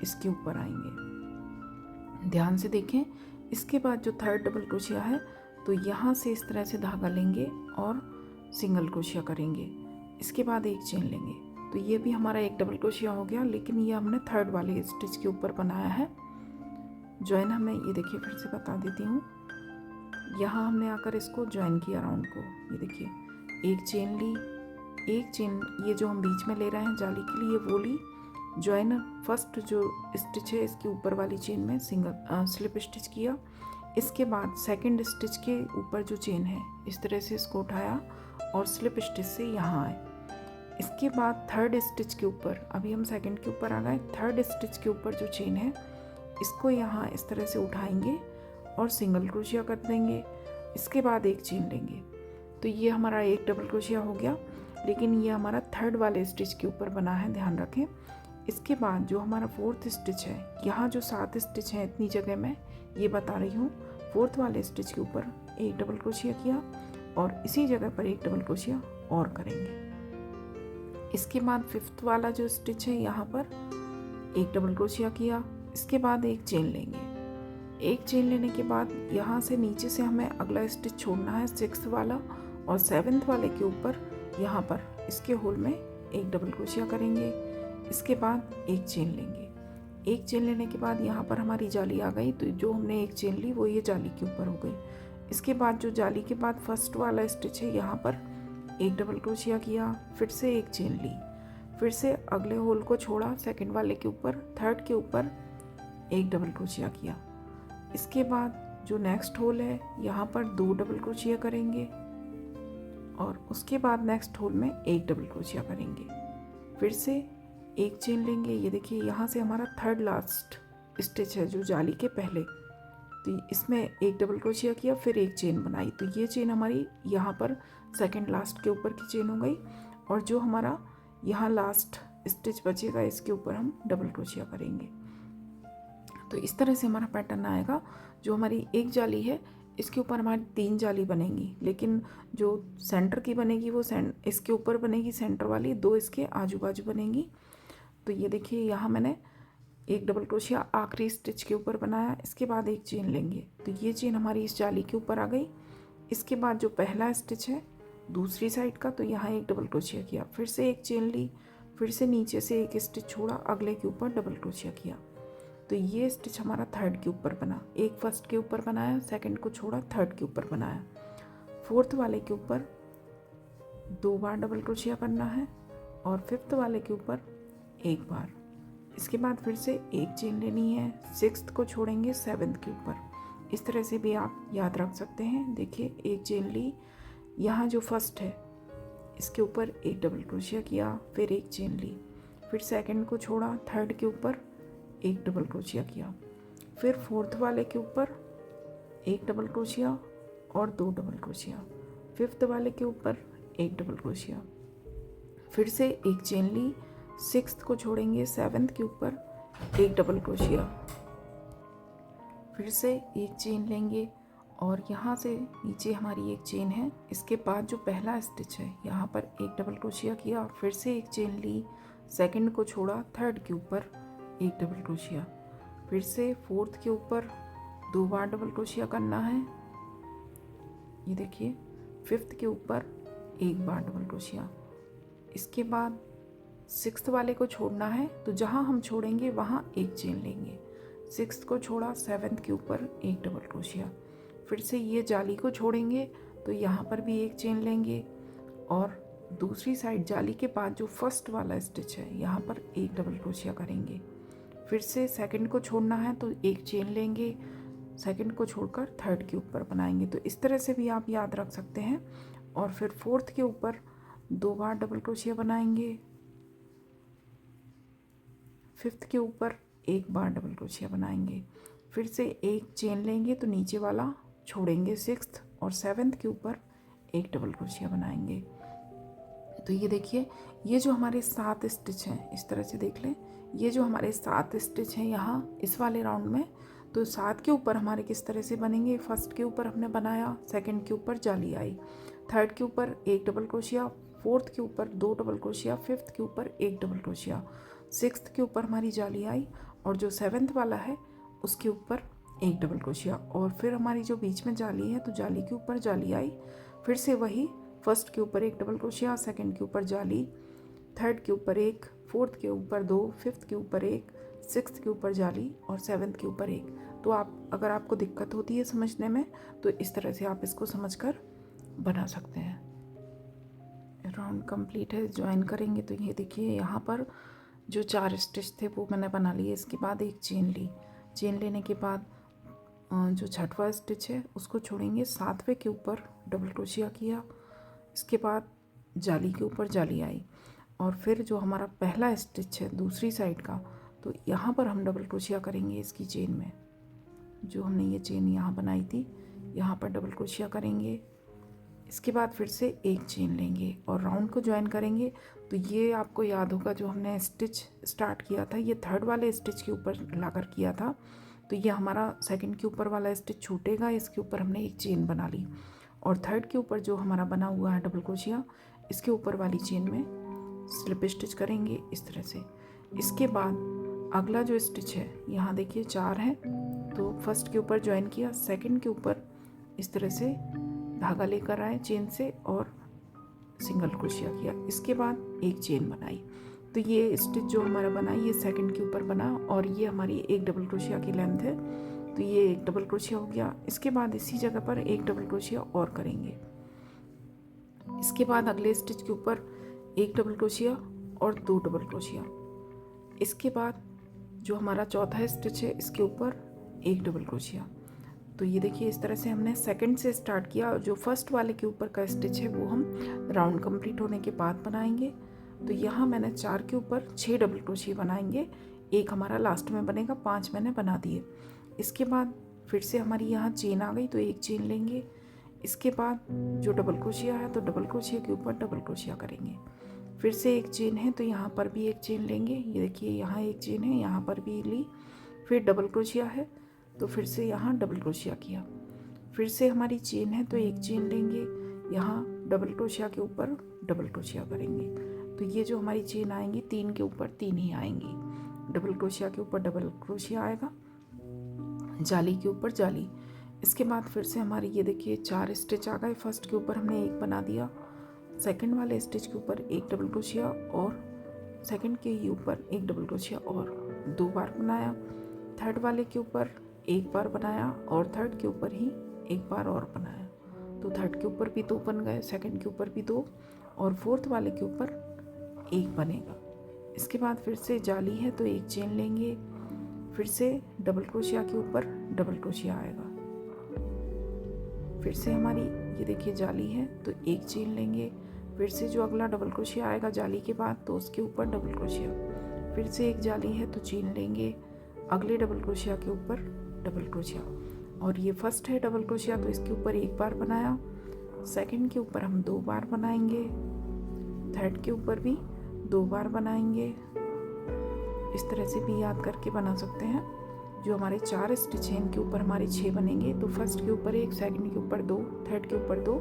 S1: इसके ऊपर आएंगे। ध्यान से देखें। इसके बाद जो थर्ड डबल क्रोशिया है, तो यहाँ से इस तरह से धागा लेंगे और सिंगल क्रोशिया करेंगे। इसके बाद एक चेन लेंगे, तो ये भी हमारा एक डबल क्रोशिया हो गया, लेकिन ये हमने थर्ड वाले स्टिच के ऊपर बनाया है। जॉइन हमने, ये देखिए फिर से बता देती हूँ, यहाँ हमने आकर इसको ज्वाइन किया राउंड को। ये देखिए एक चेन ली, एक चेन ये जो हम बीच में ले रहे हैं जाली के लिए वो ली, ज्वाइन फर्स्ट जो स्टिच है इसके ऊपर वाली चेन में सिंगल स्लिप स्टिच किया। इसके बाद सेकंड स्टिच के ऊपर जो चेन है इस तरह से इसको उठाया और स्लिप स्टिच से यहाँ आए। इसके बाद थर्ड स्टिच के ऊपर, अभी हम सेकंड के ऊपर आ गए, थर्ड स्टिच के ऊपर जो चेन है इसको यहाँ इस तरह से उठाएंगे और सिंगल क्रोशिया कर देंगे। इसके बाद एक चेन लेंगे, तो ये हमारा एक डबल क्रोशिया हो गया, लेकिन ये हमारा थर्ड वाले स्टिच के ऊपर बना है, ध्यान रखें। इसके बाद जो हमारा फोर्थ स्टिच है, यहाँ जो 7 स्टिच है इतनी जगह मैं ये बता रही हूँ, फोर्थ वाले स्टिच के ऊपर एक डबल क्रोशिया किया और इसी जगह पर एक डबल क्रोशिया और करेंगे। इसके बाद फिफ्थ वाला जो स्टिच है यहाँ पर एक डबल क्रोशिया किया। इसके बाद एक चेन लेंगे। एक चेन लेने के बाद यहाँ से नीचे से हमें अगला स्टिच छोड़ना है, 6th वाला, और 7th वाले के ऊपर यहाँ पर इसके होल में एक डबल क्रोशिया करेंगे। इसके बाद एक चेन लेंगे। एक चेन लेने के बाद यहाँ पर हमारी जाली आ गई, तो जो हमने एक चेन ली वो ये जाली के ऊपर हो गई। इसके बाद जो जाली के बाद फर्स्ट वाला स्टिच है यहाँ पर एक डबल क्रोशिया किया, फिर से एक चेन ली, फिर से अगले होल को छोड़ा, सेकंड वाले के ऊपर, थर्ड के ऊपर एक डबल क्रोशिया किया। इसके बाद जो नेक्स्ट होल है यहाँ पर 2 डबल क्रोशिया करेंगे और उसके बाद नेक्स्ट होल में एक डबल क्रोशिया करेंगे। फिर से एक चेन लेंगे। ये देखिए यहाँ से हमारा थर्ड लास्ट स्टिच है जो जाली के पहले, तो इसमें एक डबल क्रोशिया किया, फिर एक चेन बनाई, तो ये चेन हमारी यहाँ पर सेकंड लास्ट के ऊपर की चेन हो गई। और जो हमारा यहाँ लास्ट स्टिच बचेगा इसके ऊपर हम डबल क्रोशिया करेंगे। तो इस तरह से हमारा पैटर्न आएगा। जो हमारी एक जाली है इसके ऊपर हमारी 3 जाली बनेंगी, लेकिन जो सेंटर की बनेगी वो इसके ऊपर बनेगी सेंटर वाली, 2 इसके आजू बाजू बनेंगी। तो ये देखिए यहाँ मैंने एक डबल क्रोशिया आखिरी स्टिच के ऊपर बनाया। इसके बाद एक चेन लेंगे, तो ये चेन हमारी इस जाली के ऊपर आ गई। इसके बाद जो पहला स्टिच है दूसरी साइड का, तो यहाँ एक डबल क्रोशिया किया, फिर से एक चेन ली, फिर से नीचे से एक स्टिच छोड़ा, अगले के ऊपर डबल क्रोशिया किया। तो ये स्टिच हमारा थर्ड के ऊपर बना। एक फर्स्ट के ऊपर बनाया, सेकंड को छोड़ा, थर्ड के ऊपर बनाया। फोर्थ वाले के ऊपर 2 बार डबल क्रोशिया करना है और फिफ्थ वाले के ऊपर 1 बार। इसके बाद फिर से एक चेन लेनी है, 6th को छोड़ेंगे 7th के ऊपर। इस तरह से भी आप याद रख सकते हैं। देखिए एक चेन ली, यहाँ जो फर्स्ट है इसके ऊपर एक डबल क्रोशिया किया, फिर एक चेन ली, फिर सेकंड को छोड़ा, थर्ड के ऊपर एक डबल क्रोशिया किया, फिर फोर्थ वाले के ऊपर एक डबल क्रोशिया और 2 डबल क्रोशिया, फिफ्थ वाले के ऊपर एक डबल क्रोशिया, फिर से एक चेन ली, 6th को छोड़ेंगे, 7th के ऊपर एक डबल क्रोशिया, फिर से एक चेन लेंगे और यहाँ से नीचे हमारी एक चेन है। इसके बाद जो पहला स्टिच है यहाँ पर एक डबल क्रोशिया किया, फिर से एक चेन ली, सेकंड को छोड़ा, थर्ड के ऊपर एक डबल क्रोशिया, फिर से फोर्थ के ऊपर 2 बार डबल क्रोशिया करना है। ये देखिए फिफ्थ के ऊपर 1 बार डबल क्रोशिया। इसके बाद 6th वाले को छोड़ना है, तो जहाँ हम छोड़ेंगे वहाँ एक चेन लेंगे। 6th को छोड़ा, 7th के ऊपर एक डबल क्रोशिया, फिर से ये जाली को छोड़ेंगे तो यहाँ पर भी एक चेन लेंगे और दूसरी साइड जाली के बाद जो फर्स्ट वाला स्टिच है यहाँ पर एक डबल क्रोशिया करेंगे। फिर से सेकंड को छोड़ना है तो एक चेन लेंगे, सेकंड को छोड़कर थर्ड के ऊपर बनाएंगे। तो इस तरह से भी आप याद रख सकते हैं। और फिर फोर्थ के ऊपर 2 बार डबल क्रोशिया बनाएंगे, फिफ्थ के ऊपर 1 बार डबल क्रोशिया बनाएंगे, फिर से एक चेन लेंगे तो नीचे वाला छोड़ेंगे 6th और 7th के ऊपर एक डबल क्रोशिया बनाएंगे। तो ये देखिए, ये जो हमारे 7 स्टिच हैं, इस तरह से देख लें, ये जो हमारे 7 स्टिच हैं यहाँ इस वाले राउंड में, तो 7 के ऊपर हमारे किस तरह से बनेंगे। फर्स्ट के ऊपर हमने बनाया, सेकंड के ऊपर जाली आई, थर्ड के ऊपर एक डबल क्रोशिया, फोर्थ के ऊपर 2 डबल क्रोशिया, फिफ्थ के ऊपर एक डबल क्रोशिया, सिक्स्थ के ऊपर हमारी जाली आई, और जो सेवन्थ वाला है उसके ऊपर एक डबल क्रोशिया, और फिर हमारी जो बीच में जाली है तो जाली के ऊपर जाली आई, फिर से वही फर्स्ट के ऊपर एक डबल क्रोशिया, सेकंड के ऊपर जाली, थर्ड के ऊपर एक, फोर्थ के ऊपर 2, फिफ्थ के ऊपर एक, सिक्स्थ के ऊपर जाली और सेवन्थ के ऊपर एक। तो आप अगर आपको दिक्कत होती है समझने में तो इस तरह से आप इसको समझकर बना सकते हैं। राउंड कंप्लीट है, ज्वाइन करेंगे तो ये देखिए यहाँ पर जो 4 स्टिच थे वो मैंने बना लिए। इसके बाद एक चेन ली, चेन लेने के बाद जो छठवां स्टिच है उसको छोड़ेंगे, 7वें के ऊपर डबल क्रोशिया किया, इसके बाद जाली के ऊपर जाली आई, और फिर जो हमारा पहला स्टिच है दूसरी साइड का, तो यहाँ पर हम डबल क्रोशिया करेंगे इसकी चेन में। जो हमने ये चेन यहाँ बनाई थी यहाँ पर डबल क्रोशिया करेंगे, इसके बाद फिर से एक चेन लेंगे और राउंड को ज्वाइन करेंगे। तो ये आपको याद होगा जो हमने स्टिच स्टार्ट किया था ये थर्ड वाले स्टिच के ऊपर लाकर किया था, तो ये हमारा सेकंड के ऊपर वाला स्टिच छूटेगा, इसके ऊपर हमने एक चेन बना ली, और थर्ड के ऊपर जो हमारा बना हुआ है डबल क्रोशिया इसके ऊपर वाली चेन में स्लिप स्टिच करेंगे इस तरह से। इसके बाद अगला जो स्टिच है यहाँ देखिए 4 है, तो फर्स्ट के ऊपर ज्वाइन किया, सेकंड के ऊपर इस तरह से धागा लेकर आए चेन से और सिंगल क्रोशिया किया, इसके बाद एक चेन बनाई। तो ये स्टिच जो हमारा बना ये सेकंड के ऊपर बना, और ये हमारी एक डबल क्रोशिया की लेंथ है, तो ये एक डबल क्रोशिया हो गया। इसके बाद इसी जगह पर एक डबल क्रोशिया और करेंगे, इसके बाद अगले स्टिच के ऊपर एक डबल क्रोशिया और 2 डबल क्रोशिया, इसके बाद जो हमारा चौथा स्टिच है इसके ऊपर एक डबल क्रोशिया। तो ये देखिए इस तरह से हमने सेकंड से स्टार्ट किया, और जो फर्स्ट वाले के ऊपर का स्टिच है वो हम राउंड कंप्लीट होने के बाद बनाएंगे। तो यहाँ मैंने 4 के ऊपर 6 डबल क्रोशिया बनाएंगे, एक हमारा लास्ट में बनेगा, 5 मैंने बना दिए। इसके बाद फिर से हमारी यहाँ चेन आ गई तो एक चेन लेंगे, इसके बाद जो डबल क्रोशिया है तो डबल क्रोशिया के ऊपर डबल क्रोशिया करेंगे, फिर से एक चेन है तो यहाँ पर भी एक चेन लेंगे, ये देखिए यहाँ एक चेन है, यहाँ पर भी ली, फिर डबल क्रोशिया है तो फिर से यहाँ डबल क्रोशिया किया, फिर से हमारी चेन है तो एक चेन लेंगे, यहाँ डबल क्रोशिया के ऊपर डबल क्रोशिया करेंगे। तो ये जो हमारी चेन आएंगी 3 के ऊपर 3 ही आएंगी, डबल क्रोशिया के ऊपर डबल क्रोशिया आएगा, जाली के ऊपर जाली। इसके बाद फिर से हमारी ये देखिए 4 स्टिच आ गए, फर्स्ट के ऊपर हमने एक बना दिया, सेकंड वाले स्टिच के ऊपर एक डबल क्रोशिया और सेकंड के ही ऊपर एक डबल क्रोशिया और 2 बार बनाया, थर्ड वाले के ऊपर एक बार बनाया और थर्ड के ऊपर ही एक बार और बनाया, तो थर्ड के ऊपर भी 2 बन गए, सेकंड के ऊपर भी 2 और फोर्थ वाले के ऊपर एक बनेगा। इसके बाद फिर से जाली है तो एक चेन लेंगे, फिर से डबल क्रोशिया के ऊपर डबल क्रोशिया आएगा, फिर से हमारी ये देखिए जाली है तो एक चेन लेंगे, फिर से जो अगला डबल क्रोशिया आएगा जाली के बाद तो उसके ऊपर डबल क्रोशिया, फिर से एक जाली है तो चेन लेंगे, अगले डबल क्रोशिया के ऊपर डबल क्रोशिया, और ये फर्स्ट है डबल क्रोशिया तो इसके ऊपर एक बार बनाया, सेकंड के ऊपर हम 2 बार बनाएंगे, थर्ड के ऊपर भी 2 बार बनाएंगे। इस तरह से भी याद करके बना सकते हैं। जो हमारे 4 स्टिच हैं इनके ऊपर हमारे 6 बनेंगे, तो फर्स्ट के ऊपर 1, सेकंड के ऊपर 2, थर्ड के ऊपर 2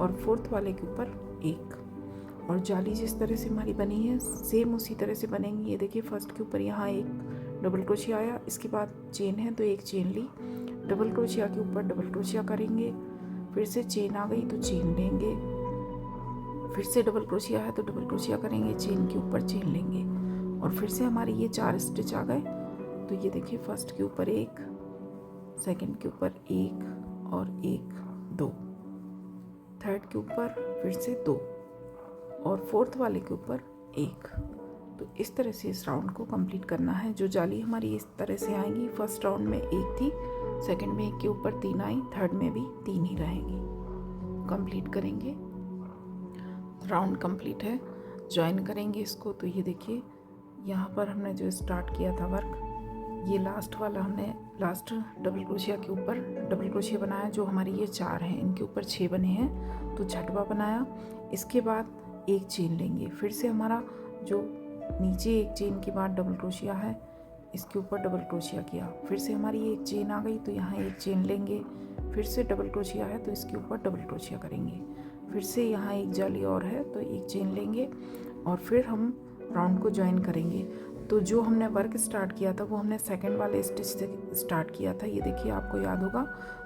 S1: और फोर्थ वाले के ऊपर 1। और जाली जिस तरह से हमारी बनी है सेम उसी तरह से बनेंगी। ये देखिए फर्स्ट के ऊपर यहाँ एक डबल क्रोशिया आया, इसके बाद चेन है तो एक चेन ली, डबल क्रोशिया के ऊपर डबल क्रोशिया करेंगे, फिर से चेन आ गई तो चेन लेंगे, फिर से डबल क्रोशिया है तो डबल क्रोशिया करेंगे, चेन के ऊपर चेन लेंगे, और फिर से हमारे ये 4 स्टिच आ गए। तो ये देखिए फर्स्ट के ऊपर 1, सेकंड के ऊपर 1 और 1 2, थर्ड के ऊपर फिर से 2 और फोर्थ वाले के ऊपर 1। तो इस तरह से इस राउंड को कंप्लीट करना है। जो जाली हमारी इस तरह से आएंगी, फर्स्ट राउंड में 1 थी, सेकंड में 1 के ऊपर 3 आई, थर्ड में भी 3 ही रहेंगी। कंप्लीट करेंगे, राउंड कंप्लीट है, ज्वाइन करेंगे इसको। तो ये देखिए यहाँ पर हमने जो स्टार्ट किया था वर्क, ये लास्ट वाला हमने लास्ट डबल क्रोशिया के ऊपर डबल क्रोशिया बनाया। जो हमारी ये 4 हैं इनके ऊपर 6 बने हैं, तो छठवा बनाया, इसके बाद एक चेन लेंगे। फिर से हमारा जो नीचे एक चेन के बाद डबल क्रोशिया है, इसके ऊपर डबल क्रोशिया किया, फिर से हमारी एक चेन आ गई तो यहाँ एक चेन लेंगे, फिर से डबल क्रोशिया है तो इसके ऊपर डबल क्रोशिया करेंगे, फिर से यहाँ एक जाली और है तो एक चेन लेंगे और फिर हम राउंड को ज्वाइन करेंगे। तो जो हमने वर्क स्टार्ट किया था वो हमने सेकंड वाले स्टिच से स्टार्ट किया था, ये देखिए आपको याद होगा।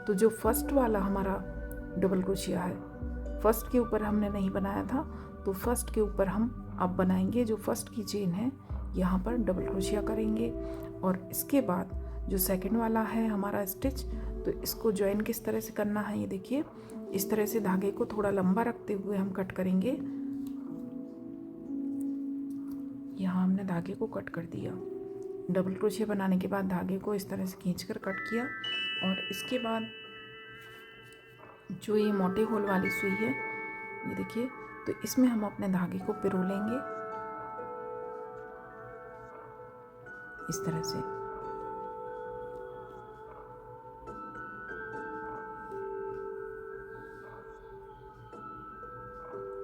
S1: तो जो फर्स्ट वाला हमारा डबल क्रोशिया है, फर्स्ट के ऊपर हमने नहीं बनाया था, तो फर्स्ट के ऊपर हम अब बनाएंगे। जो फर्स्ट की चेन है यहाँ पर डबल क्रोशिया करेंगे और इसके बाद जो सेकंड वाला है हमारा स्टिच, तो इसको ज्वाइन किस तरह से करना है ये देखिए। इस तरह से धागे को थोड़ा लंबा रखते हुए हम कट करेंगे। यहाँ हमने धागे को कट कर दिया, डबल क्रोशिया बनाने के बाद धागे को इस तरह से खींचकर कट किया और इसके बाद जो ये मोटे होल वाली सुई है ये देखिए, तो इसमें हम अपने धागे को पिरो लेंगे इस तरह से।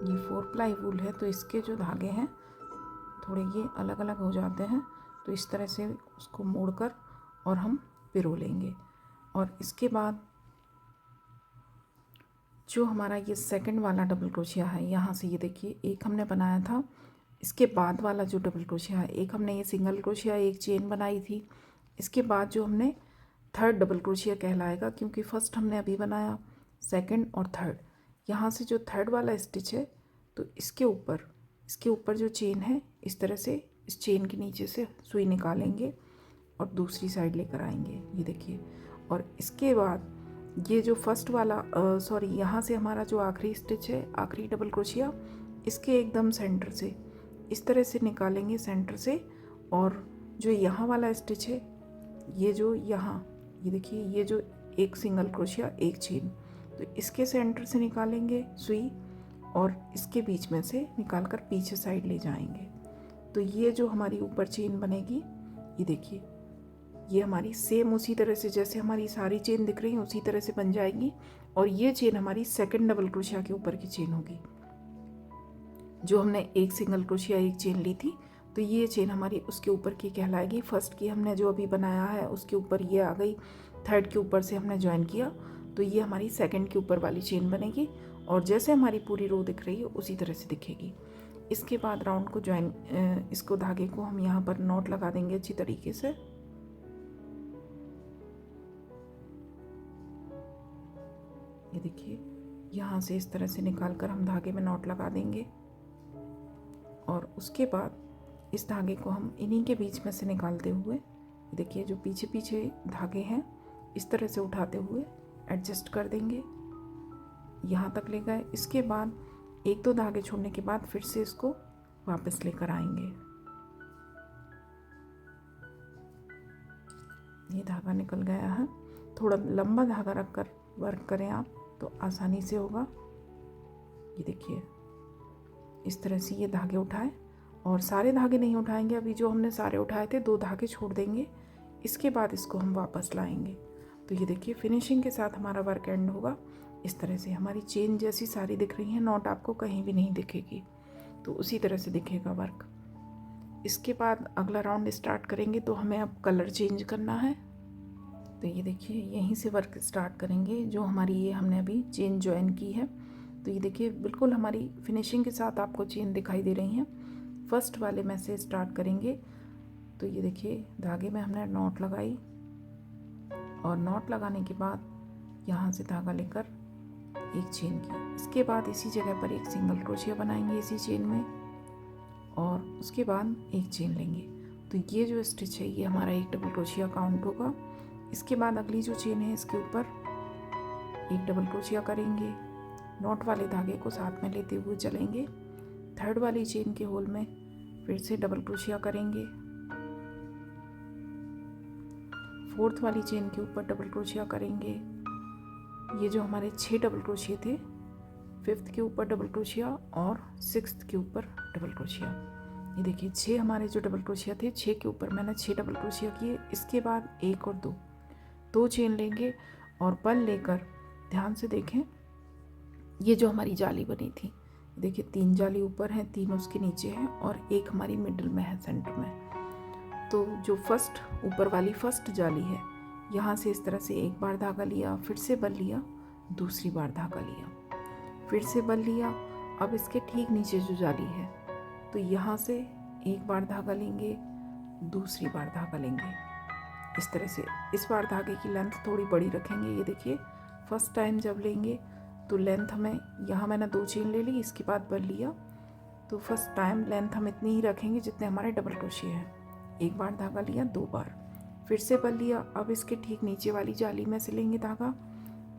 S1: ये 4 प्लाई वूल है तो इसके जो धागे हैं थोड़े ये अलग अलग हो जाते हैं, तो इस तरह से उसको मोड़कर और हम पिरो लेंगे। और इसके बाद जो हमारा ये सेकंड वाला डबल क्रोशिया है, यहाँ से ये देखिए एक हमने बनाया था, इसके बाद वाला जो डबल क्रोशिया है, एक हमने ये सिंगल क्रोशिया एक चेन बनाई थी, इसके बाद जो हमने थर्ड डबल क्रोशिया कहलाएगा, क्योंकि फर्स्ट हमने अभी बनाया, सेकंड और थर्ड। यहाँ से जो थर्ड वाला स्टिच है तो इसके ऊपर जो चेन है इस तरह से इस चेन के नीचे से सुई निकालेंगे और दूसरी साइड लेकर आएंगे, ये देखिए। और इसके बाद ये जो फर्स्ट वाला यहाँ से हमारा जो आखिरी स्टिच है, आखिरी डबल क्रोशिया, इसके एकदम सेंटर से इस तरह से निकालेंगे सेंटर से। और जो यहाँ वाला स्टिच है, ये जो यहाँ ये देखिए, ये जो एक सिंगल क्रोशिया एक चेन, तो इसके सेंटर से निकालेंगे सुई और इसके बीच में से निकालकर पीछे साइड ले जाएंगे। तो ये जो हमारी ऊपर चेन बनेगी, ये देखिए, ये हमारी सेम उसी तरह से जैसे हमारी सारी चेन दिख रही है उसी तरह से बन जाएगी। और ये चेन हमारी सेकंड डबल क्रोशिया के ऊपर की चेन होगी। जो हमने एक सिंगल क्रोशिया एक चेन ली थी, तो ये चेन हमारी उसके ऊपर की कहलाएगी। फर्स्ट की हमने जो अभी बनाया है उसके ऊपर ये आ गई, थर्ड के ऊपर से हमने ज्वाइन किया तो ये हमारी सेकंड के ऊपर वाली चेन बनेगी। और जैसे हमारी पूरी रो दिख रही है उसी तरह से दिखेगी। इसके बाद राउंड को ज्वाइन, इसको धागे को हम यहाँ पर नॉट लगा देंगे अच्छी तरीके से। ये देखिए, यहाँ से इस तरह से निकालकर हम धागे में नॉट लगा देंगे और उसके बाद इस धागे को हम इन्हीं के बीच में से निकालते हुए, देखिए जो पीछे पीछे धागे हैं इस तरह से उठाते हुए एडजस्ट कर देंगे, यहाँ तक ले गए। इसके बाद एक दो धागे छोड़ने के बाद फिर से इसको वापस लेकर आएंगे। ये धागा निकल गया है, थोड़ा लंबा धागा रखकर वर्क करें आप तो आसानी से होगा। ये देखिए, इस तरह से ये धागे उठाए और सारे धागे नहीं उठाएंगे, अभी जो हमने सारे उठाए थे 2 धागे छोड़ देंगे, इसके बाद इसको हम वापस लाएंगे। तो ये देखिए फिनिशिंग के साथ हमारा वर्क एंड होगा। इस तरह से हमारी चेन जैसी सारी दिख रही है, नॉट आपको कहीं भी नहीं दिखेगी, तो उसी तरह से दिखेगा वर्क। इसके बाद अगला राउंड स्टार्ट करेंगे तो हमें अब कलर चेंज करना है। तो ये देखिए यहीं से वर्क स्टार्ट करेंगे। जो हमारी ये हमने अभी चेन ज्वाइन की है, तो ये देखिए बिल्कुल हमारी फिनिशिंग के साथ आपको चेन दिखाई दे रही हैं। फर्स्ट वाले में से स्टार्ट करेंगे। तो ये देखिए धागे में हमने नॉट लगाई और नॉट लगाने के बाद यहाँ से धागा लेकर एक चेन की, इसके बाद इसी जगह पर एक सिंगल क्रोशिया बनाएंगे इसी चेन में और उसके बाद एक चेन लेंगे। तो ये जो स्टिच है ये हमारा एक डबल क्रोशिया काउंट होगा। इसके बाद अगली जो चेन है इसके ऊपर एक डबल क्रोशिया करेंगे, नॉट वाले धागे को साथ में लेते हुए चलेंगे। थर्ड वाली चेन के होल में फिर से डबल क्रोशिया करेंगे, फोर्थ वाली चेन के ऊपर डबल क्रोशिया करेंगे। ये जो हमारे 6 डबल क्रोशिया थे, फिफ्थ के ऊपर डबल क्रोशिया और सिक्स्थ के ऊपर डबल क्रोशिया। ये देखिए 6 हमारे जो डबल क्रोशिया थे, 6 के ऊपर मैंने 6 डबल क्रोशिया किए। इसके बाद 1 और 2 चेन लेंगे और बल लेकर ध्यान से देखें, ये जो हमारी जाली बनी थी, देखिए 3 जाली ऊपर हैं, 3 उसके नीचे हैं और एक हमारी मिडिल में है, सेंटर में। तो जो फर्स्ट ऊपर वाली फर्स्ट जाली है, यहाँ से इस तरह से एक बार धागा लिया, फिर से बल लिया, दूसरी बार धागा लिया, फिर से बल लिया। अब इसके ठीक नीचे जो जाली है, तो यहाँ से एक बार धागा लेंगे, दूसरी बार धागा लेंगे, इस तरह से। इस बार धागे की लेंथ थोड़ी बड़ी रखेंगे। ये देखिए फर्स्ट टाइम जब लेंगे तो लेंथ हमें, यहाँ मैंने 2 चेन ले ली, इसके बाद बल लिया, तो फर्स्ट टाइम लेंथ हम इतनी ही रखेंगे जितने हमारे डबल क्रोशिया हैं। एक बार धागा लिया, 2 बार, फिर से बल लिया। अब इसके ठीक नीचे वाली जाली में से लेंगे धागा,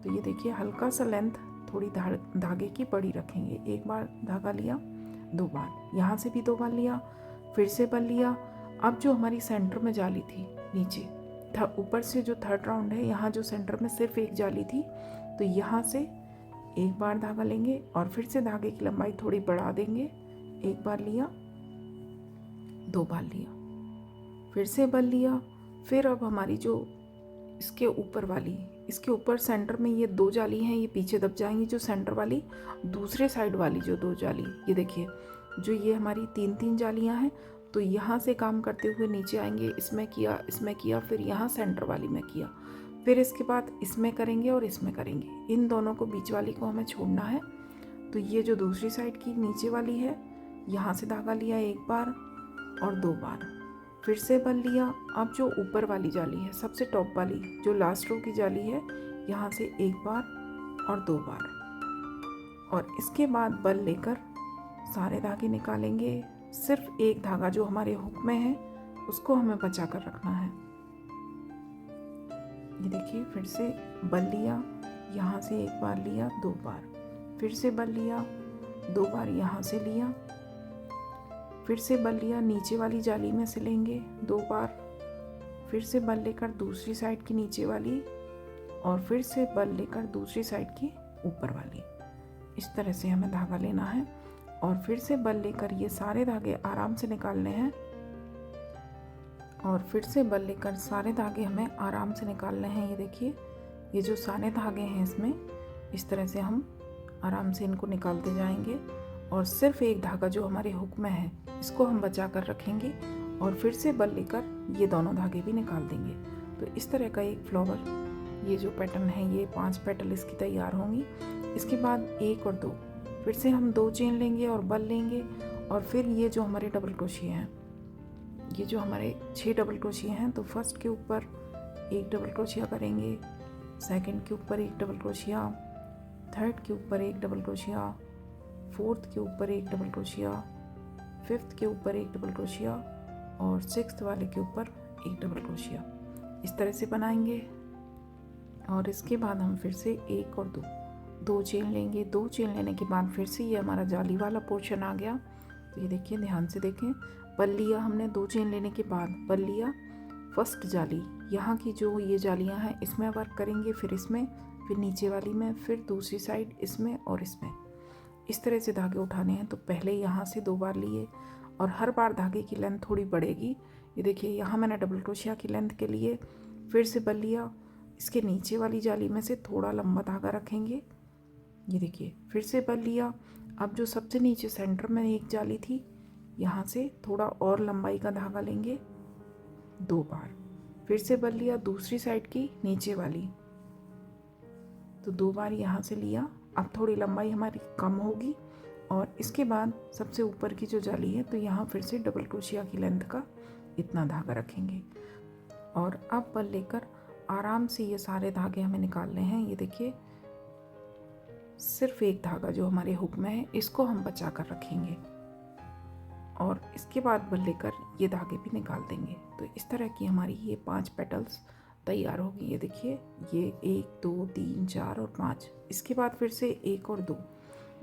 S1: तो ये देखिए हल्का सा लेंथ थोड़ी धागे की बड़ी रखेंगे। एक बार धागा लिया, 2 बार, यहाँ से भी 2 बार लिया, फिर से बल लिया। अब जो हमारी सेंटर में जाली थी नीचे, ऊपर से जो थर्ड राउंड है, यहाँ जो सेंटर में सिर्फ एक जाली थी, तो यहाँ से एक बार धागा लेंगे और फिर से धागे की लंबाई थोड़ी बढ़ा देंगे। एक बार लिया, 2 बार लिया, फिर से बल लिया। फिर अब हमारी जो इसके ऊपर वाली, इसके ऊपर सेंटर में ये 2 जाली हैं, ये पीछे दब जाएंगी। जो सेंटर वाली दूसरे साइड वाली जो 2 जाली, ये देखिए जो ये हमारी 3-3 जालियां हैं, तो यहाँ से काम करते हुए नीचे आएंगे। इसमें किया, फिर यहाँ सेंटर वाली में किया, फिर इसके बाद इसमें करेंगे और इसमें करेंगे। इन दोनों को, बीच वाली को हमें छोड़ना है। तो ये जो दूसरी साइड की नीचे वाली है, यहाँ से धागा लिया 1 बार और 2 बार, फिर से बल लिया। अब जो ऊपर वाली जाली है, सबसे टॉप वाली जो लास्ट रो की जाली है, यहाँ से 1 बार और 2 बार, और इसके बाद बल लेकर सारे धागे निकालेंगे। सिर्फ एक धागा जो हमारे हुक में है उसको हमें बचा कर रखना है। ये देखिए फिर से बल लिया, यहाँ से 1 बार लिया, 2 बार, फिर से बल लिया, 2 बार यहाँ से लिया, फिर से बल लिया, नीचे वाली जाली में से लेंगे 2 बार, फिर से बल लेकर दूसरी साइड की नीचे वाली, और फिर से बल लेकर दूसरी साइड की ऊपर वाली। इस तरह से हमें धागा लेना है और फिर से बल लेकर ये सारे धागे आराम से निकालने हैं, और फिर से बल लेकर सारे धागे हमें आराम से निकालने हैं। ये देखिए ये जो सारे धागे हैं इसमें, इस तरह से हम आराम से इनको निकालते जाएंगे, और सिर्फ एक धागा जो हमारे हुक में है इसको हम बचा कर रखेंगे, और फिर से बल लेकर ये दोनों धागे भी निकाल देंगे। तो इस तरह का एक फ्लावर, ये जो पैटर्न है, ये 5 पेटल इसकी तैयार होंगी। इसके बाद 1 और 2, फिर से हम 2 चेन लेंगे और बल लेंगे, और फिर ये जो हमारे डबल क्रोशिया हैं, ये जो हमारे 6 डबल क्रोशिया हैं, तो फर्स्ट के ऊपर 1 डबल क्रोशिया करेंगे, सेकंड के ऊपर 1 डबल क्रोशिया, थर्ड के ऊपर 1 डबल क्रोशिया, फोर्थ के ऊपर 1 डबल क्रोशिया, फिफ्थ के ऊपर 1 डबल क्रोशिया, और सिक्स्थ वाले के ऊपर 1 डबल क्रोशिया। इस तरह से बनाएंगे। और इसके बाद हम फिर से 1 और 2 चेन लेंगे। 2 चेन लेने के बाद फिर से ये हमारा जाली वाला पोर्शन आ गया। तो ये देखिए, ध्यान से देखें, बल लिया हमने, 2 चेन लेने के बाद बल लिया, फर्स्ट जाली, यहाँ की जो ये जालियाँ हैं इसमें वर्क करेंगे, फिर इसमें, फिर नीचे वाली में, फिर दूसरी साइड इसमें और इसमें। इस तरह से धागे उठाने हैं। तो पहले यहाँ से 2 बार लिए, और हर बार धागे की लेंथ थोड़ी बढ़ेगी। ये देखिए यहाँ मैंने डबल क्रोशिया की लेंथ के लिए फिर से बल लिया, इसके नीचे वाली जाली में से थोड़ा लंबा धागा रखेंगे। ये देखिए फिर से बल लिया। अब जो सबसे नीचे सेंटर में एक जाली थी, यहाँ से थोड़ा और लंबाई का धागा लेंगे, 2 बार, फिर से बल लिया, दूसरी साइड की नीचे वाली, तो 2 बार यहाँ से लिया। अब थोड़ी लंबाई हमारी कम होगी, और इसके बाद सबसे ऊपर की जो जाली है, तो यहाँ फिर से डबल क्रोशिया की लेंथ का इतना धागा रखेंगे, और अब बल लेकर आराम से ये सारे धागे हमें निकालने हैं। ये देखिए सिर्फ एक धागा जो हमारे हुक में है इसको हम बचा कर रखेंगे, और इसके बाद बल लेकर ये धागे भी निकाल देंगे। तो इस तरह की हमारी ये 5 पेटल्स तैयार होगी। ये देखिए, ये 1 2 3 4 और 5। इसके बाद फिर से 1 और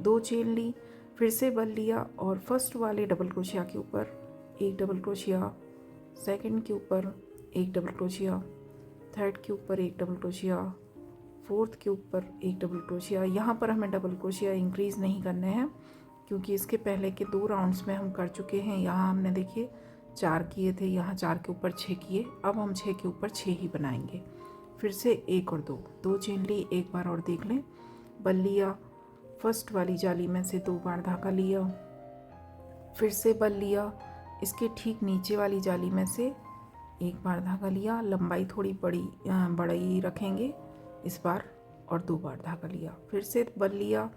S1: 2 चेन ली, फिर से बल लिया, और फर्स्ट वाले डबल क्रोशिया के ऊपर 1 डबल क्रोशिया, सेकंड के ऊपर 1 डबल क्रोशिया, थर्ड के ऊपर 1 डबल क्रोशिया, फोर्थ के ऊपर 1 डबल क्रोशिया। यहाँ पर हमें डबल क्रोशिया इंक्रीज़ नहीं करने हैं, क्योंकि इसके पहले के 2 राउंड्स में हम कर चुके हैं। यहाँ हमने देखिए 4 किए थे, यहाँ 4 के ऊपर 6 किए, अब हम 6 के ऊपर 6 ही बनाएंगे। फिर से 1 और 2 चेन ली, एक बार और देख लें, बल लिया, फर्स्ट वाली जाली में से 2 बार धागा लिया, फिर से बल लिया, इसके ठीक नीचे वाली जाली में से 1 बार धागा लिया, लंबाई थोड़ी बड़ी रखेंगे इस बार, और 2 बार धागा लिया, फिर से बल लिया,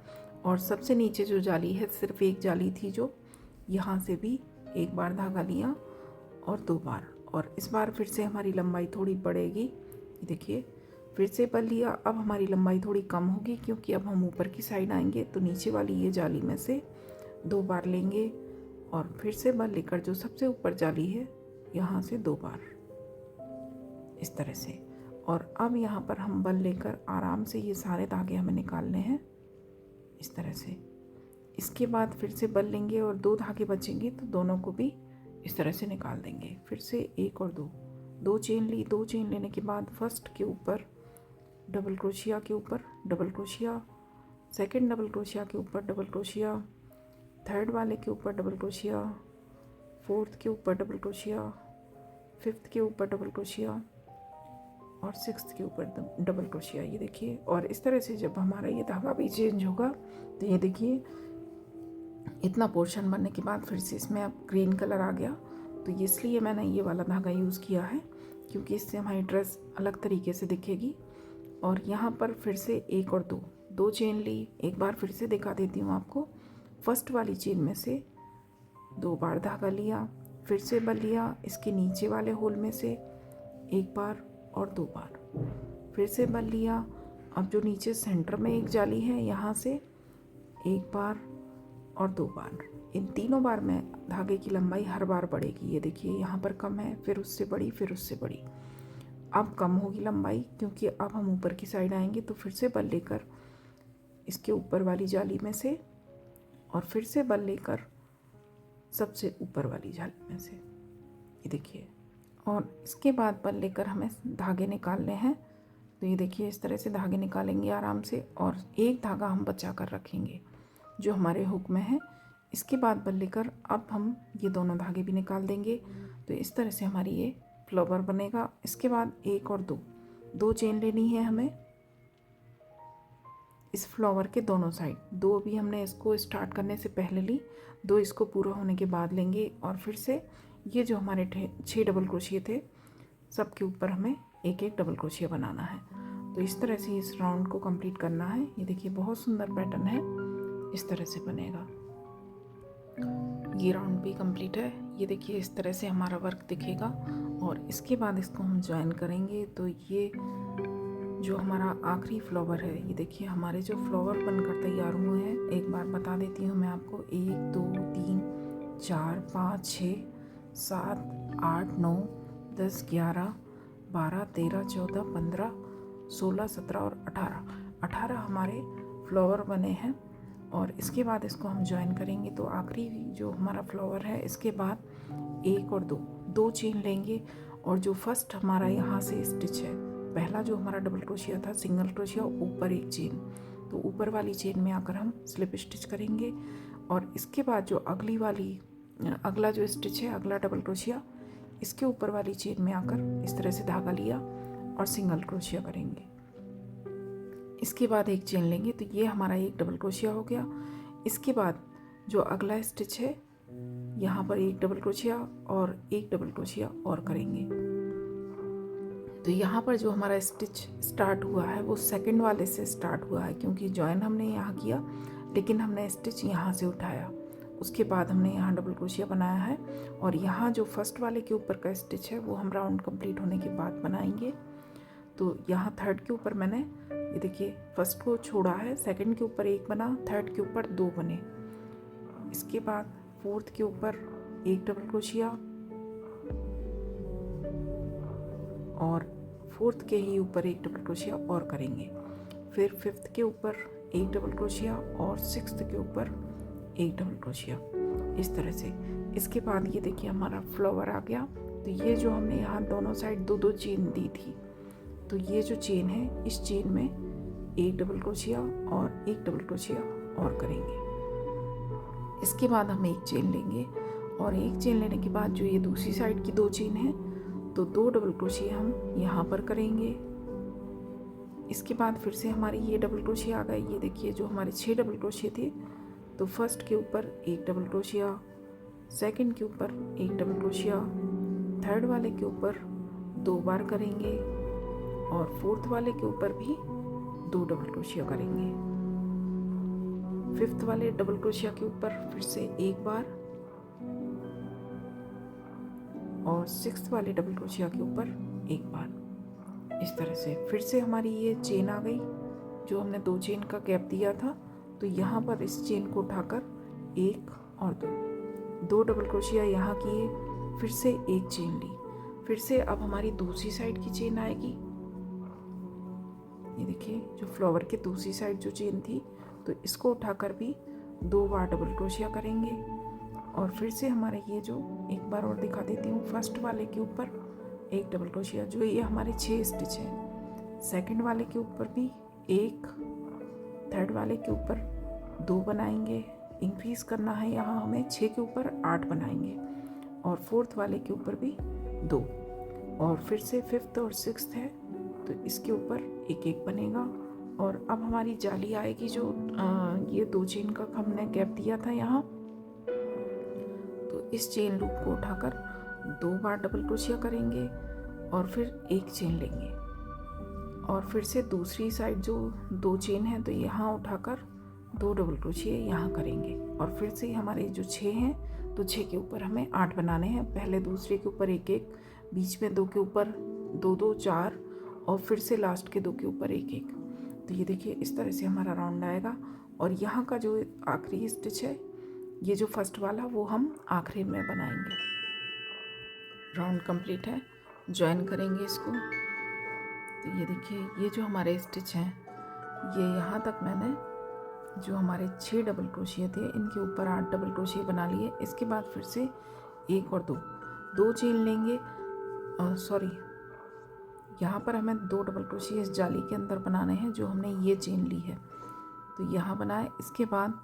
S1: और सबसे नीचे जो जाली है सिर्फ एक जाली थी जो, यहाँ से भी 1 बार धागा लिया और 2 बार, और इस बार फिर से हमारी लंबाई थोड़ी बढ़ेगी। देखिए फिर से बल लिया, अब हमारी लंबाई थोड़ी कम होगी क्योंकि अब हम ऊपर की साइड आएंगे, तो नीचे वाली ये जाली में से 2 बार लेंगे और फिर से बल लेकर जो सबसे ऊपर जाली है यहाँ से 2 बार, इस तरह से। और अब यहाँ पर हम बल लेकर आराम से ये सारे धागे हमें निकालने हैं इस तरह से। इसके बाद फिर से बल लेंगे और 2 धागे बचेंगे तो दोनों को भी इस तरह से निकाल देंगे। फिर से 1 और 2 चेन ली, 2 चेन लेने के बाद फर्स्ट के ऊपर डबल क्रोशिया के ऊपर double crochet, second double crochet के ऊपर डबल क्रोशिया, थर्ड वाले के ऊपर डबल क्रोशिया, फोर्थ के ऊपर डबल क्रोशिया, फिफ्थ के ऊपर डबल क्रोशिया और सिक्स्थ के ऊपर डबल क्रोशिया। ये देखिए, और इस तरह से जब हमारा ये धागा भी चेंज होगा तो ये देखिए इतना पोर्शन बनने के बाद फिर से इसमें अब ग्रीन कलर आ गया, तो इसलिए मैंने ये वाला धागा यूज़ किया है क्योंकि इससे हमारी ड्रेस अलग तरीके से दिखेगी। और यहाँ पर फिर से 1 और 2 चेन ली, एक बार फिर से दिखा देती हूँ आपको। फर्स्ट वाली चेन में से 2 बार धागा लिया, फिर से बल लिया, इसके नीचे वाले होल में से 1 बार और 2 बार, फिर से बल लिया। अब जो नीचे सेंटर में एक जाली है यहाँ से 1 बार और 2 बार, इन तीनों बार में धागे की लंबाई हर बार बढ़ेगी। ये देखिए यहाँ पर कम है, फिर उससे बड़ी, फिर उससे बड़ी। अब कम होगी लंबाई क्योंकि अब हम ऊपर की साइड आएंगे, तो फिर से बल लेकर इसके ऊपर वाली जाली में से और फिर से बल लेकर सबसे ऊपर वाली जाली में से, ये देखिए। और इसके बाद बल लेकर हमें धागे निकालने हैं, तो ये देखिए इस तरह से धागे निकालेंगे आराम से, और एक धागा हम बचा कर रखेंगे जो हमारे हुक में है। इसके बाद बल लेकर अब हम ये दोनों धागे भी निकाल देंगे, तो इस तरह से हमारी ये फ्लावर बनेगा। इसके बाद 1 और 2 चेन लेनी है हमें इस फ्लावर के दोनों साइड। 2 भी हमने इसको स्टार्ट करने से पहले ली, 2 इसको पूरा होने के बाद लेंगे, और फिर से ये जो हमारे 6 डबल क्रोशिया थे सबके ऊपर हमें 1 डबल क्रोशिया बनाना है। तो इस तरह से इस राउंड को कंप्लीट करना है। ये देखिए बहुत सुंदर पैटर्न है, इस तरह से बनेगा। ये राउंड भी कंप्लीट है। ये देखिए इस तरह से हमारा वर्क दिखेगा, और इसके बाद इसको हम ज्वाइन करेंगे। तो ये जो हमारा आखिरी फ्लावर है, ये देखिए हमारे जो फ्लावर बनकर तैयार हुए हैं, एक बार बता देती हूँ मैं आपको। 1 2 3 4 5 6 7 8 9 10 11 12 13 14 15 16 17 और 18 हमारे फ्लावर बने हैं। और इसके बाद इसको हम ज्वाइन करेंगे। तो आखिरी जो हमारा फ्लावर है, इसके बाद 1 और 2 चेन लेंगे, और जो फर्स्ट हमारा यहाँ से स्टिच है, पहला जो हमारा डबल क्रोशिया था सिंगल क्रोशिया, ऊपर 1 चेन, तो ऊपर वाली चेन में आकर हम स्लिप स्टिच करेंगे। और इसके बाद जो अगला जो स्टिच है, अगला डबल क्रोशिया, इसके ऊपर वाली चेन में आकर इस तरह से धागा लिया और सिंगल क्रोशिया करेंगे। इसके बाद 1 चेन लेंगे, तो ये हमारा 1 डबल क्रोशिया हो गया। इसके बाद जो अगला स्टिच है, यहाँ पर 1 डबल क्रोशिया और 1 डबल क्रोशिया और करेंगे। तो यहाँ पर जो हमारा स्टिच स्टार्ट हुआ है वो सेकंड वाले से स्टार्ट हुआ है, क्योंकि जॉइन हमने यहाँ किया लेकिन हमने स्टिच यहाँ से उठाया। उसके बाद हमने यहाँ डबल क्रोशिया बनाया है, और यहाँ जो फर्स्ट वाले के ऊपर का स्टिच है वो हम राउंड कंप्लीट होने के बाद बनाएंगे। तो यहाँ थर्ड के ऊपर मैंने ये देखिए फर्स्ट को छोड़ा है, सेकंड के ऊपर 1 बना, थर्ड के ऊपर 2 बने। इसके बाद फोर्थ के ऊपर 1 डबल क्रोशिया, और फोर्थ के ही ऊपर 1 डबल क्रोशिया और करेंगे। फिर फिफ्थ के ऊपर 1 डबल क्रोशिया और सिक्स्थ के ऊपर 1 डबल क्रोशिया, इस तरह से। इसके बाद ये देखिए हमारा फ्लावर आ गया। तो ये जो हमने यहाँ दोनों साइड 2 चेन दी थी, तो ये जो चेन है, इस चेन में 1 डबल क्रोशिया और 1 डबल क्रोशिया और करेंगे। इसके बाद हम 1 चेन लेंगे, और 1 चेन लेने के बाद जो ये दूसरी साइड की 2 चेन है, तो 2 डबल क्रोशिया हम यहाँ पर करेंगे इसके बाद फिर से हमारी ये डबल क्रोशिया आ गए। ये देखिए जो हमारे 6 डबल क्रोशिया थे, तो फर्स्ट के ऊपर एक डबल क्रोशिया, सेकंड के ऊपर एक डबल क्रोशिया, थर्ड वाले के ऊपर 2 बार करेंगे और फोर्थ वाले के ऊपर भी 2 डबल क्रोशिया करेंगे। फिफ्थ वाले डबल क्रोशिया के ऊपर फिर से एक बार और सिक्स्थ वाले डबल क्रोशिया के ऊपर एक बार। इस तरह से फिर से हमारी ये चेन आ गई, जो हमने 2 चेन का गैप दिया था। तो यहाँ पर इस चेन को उठाकर 1 और 2 डबल क्रोशिया यहाँ किए, फिर से एक चेन ली। फिर से अब हमारी दूसरी साइड की चेन आएगी। ये देखिए जो फ्लावर के दूसरी साइड जो चेन थी, तो इसको उठाकर भी 2 बार डबल क्रोशिया करेंगे। और फिर से हमारे ये जो एक बार और दिखा देती हूँ, फर्स्ट वाले के ऊपर एक डबल क्रोशिया, जो ये हमारे 6 स्टिच हैं। सेकंड वाले के ऊपर भी एक, थर्ड वाले के ऊपर 2 बनाएंगे। इंक्रीज करना है यहाँ हमें, 6 के ऊपर 8 बनाएंगे और फोर्थ वाले के ऊपर भी 2। और फिर से फिफ्थ और सिक्स्थ है, तो इसके ऊपर एक एक बनेगा। और अब हमारी जाली आएगी, जो ये 2 चेन का हमने गैप दिया था यहाँ, तो इस चेन लूप को उठाकर 2 बार डबल क्रोशिया करेंगे और फिर एक चेन लेंगे। और फिर से दूसरी साइड जो 2 चेन है, तो यहाँ उठाकर 2 डबल क्रोशिया यहाँ करेंगे। और फिर से हमारे जो 6 हैं, तो 6 के ऊपर हमें 8 बनाने हैं। पहले दूसरे के ऊपर एक एक, बीच में 2 के ऊपर 2 2 4 और फिर से लास्ट के 2 के ऊपर एक एक। तो ये देखिए इस तरह से हमारा राउंड आएगा। और यहाँ का जो आखिरी स्टिच है, ये जो फर्स्ट वाला, वो हम आखिरी में बनाएंगे। राउंड कंप्लीट है, ज्वाइन करेंगे इसको। तो ये देखिए ये जो हमारे स्टिच हैं, ये यहाँ तक मैंने जो हमारे 6 डबल क्रोशिया थे, इनके ऊपर 8 डबल क्रोशिया बना लिए। इसके बाद फिर से 1 और 2 चेन लेंगे। सॉरी, यहाँ पर हमें 2 डबल क्रोशिया इस जाली के अंदर बनाने हैं, जो हमने ये चेन ली है, तो यहाँ बनाए। इसके बाद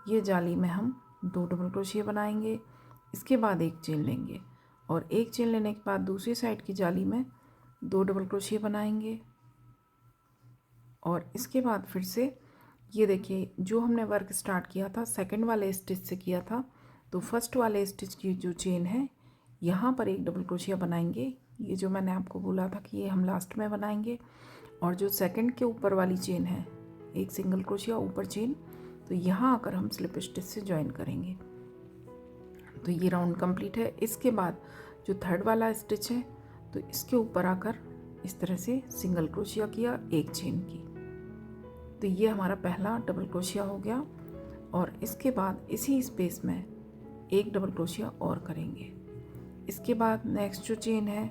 S1: ये जाली में हम 2 डबल क्रोशिया बनाएंगे। इसके बाद एक चेन लेंगे और एक चेन लेने के बाद दूसरी साइड की जाली में 2 डबल क्रोशिया बनाएंगे। और इसके बाद फिर से ये देखिए जो हमने वर्क स्टार्ट किया था सेकंड वाले स्टिच से किया था, तो फर्स्ट वाले स्टिच की जो चेन है, यहाँ पर एक डबल क्रोशिया बनाएंगे। ये जो मैंने आपको बोला था कि ये हम लास्ट में बनाएंगे। और जो सेकंड के ऊपर वाली चेन है, एक सिंगल क्रोशिया ऊपर चेन, तो यहाँ आकर हम स्लिप स्टिच से ज्वाइन करेंगे। तो ये राउंड कंप्लीट है। इसके बाद जो थर्ड वाला स्टिच है, तो इसके ऊपर आकर इस तरह से सिंगल क्रोशिया किया, एक चेन की, तो ये हमारा पहला डबल क्रोशिया हो गया। और इसके बाद इसी स्पेस में एक डबल क्रोशिया और करेंगे। इसके बाद नेक्स्ट जो चेन है,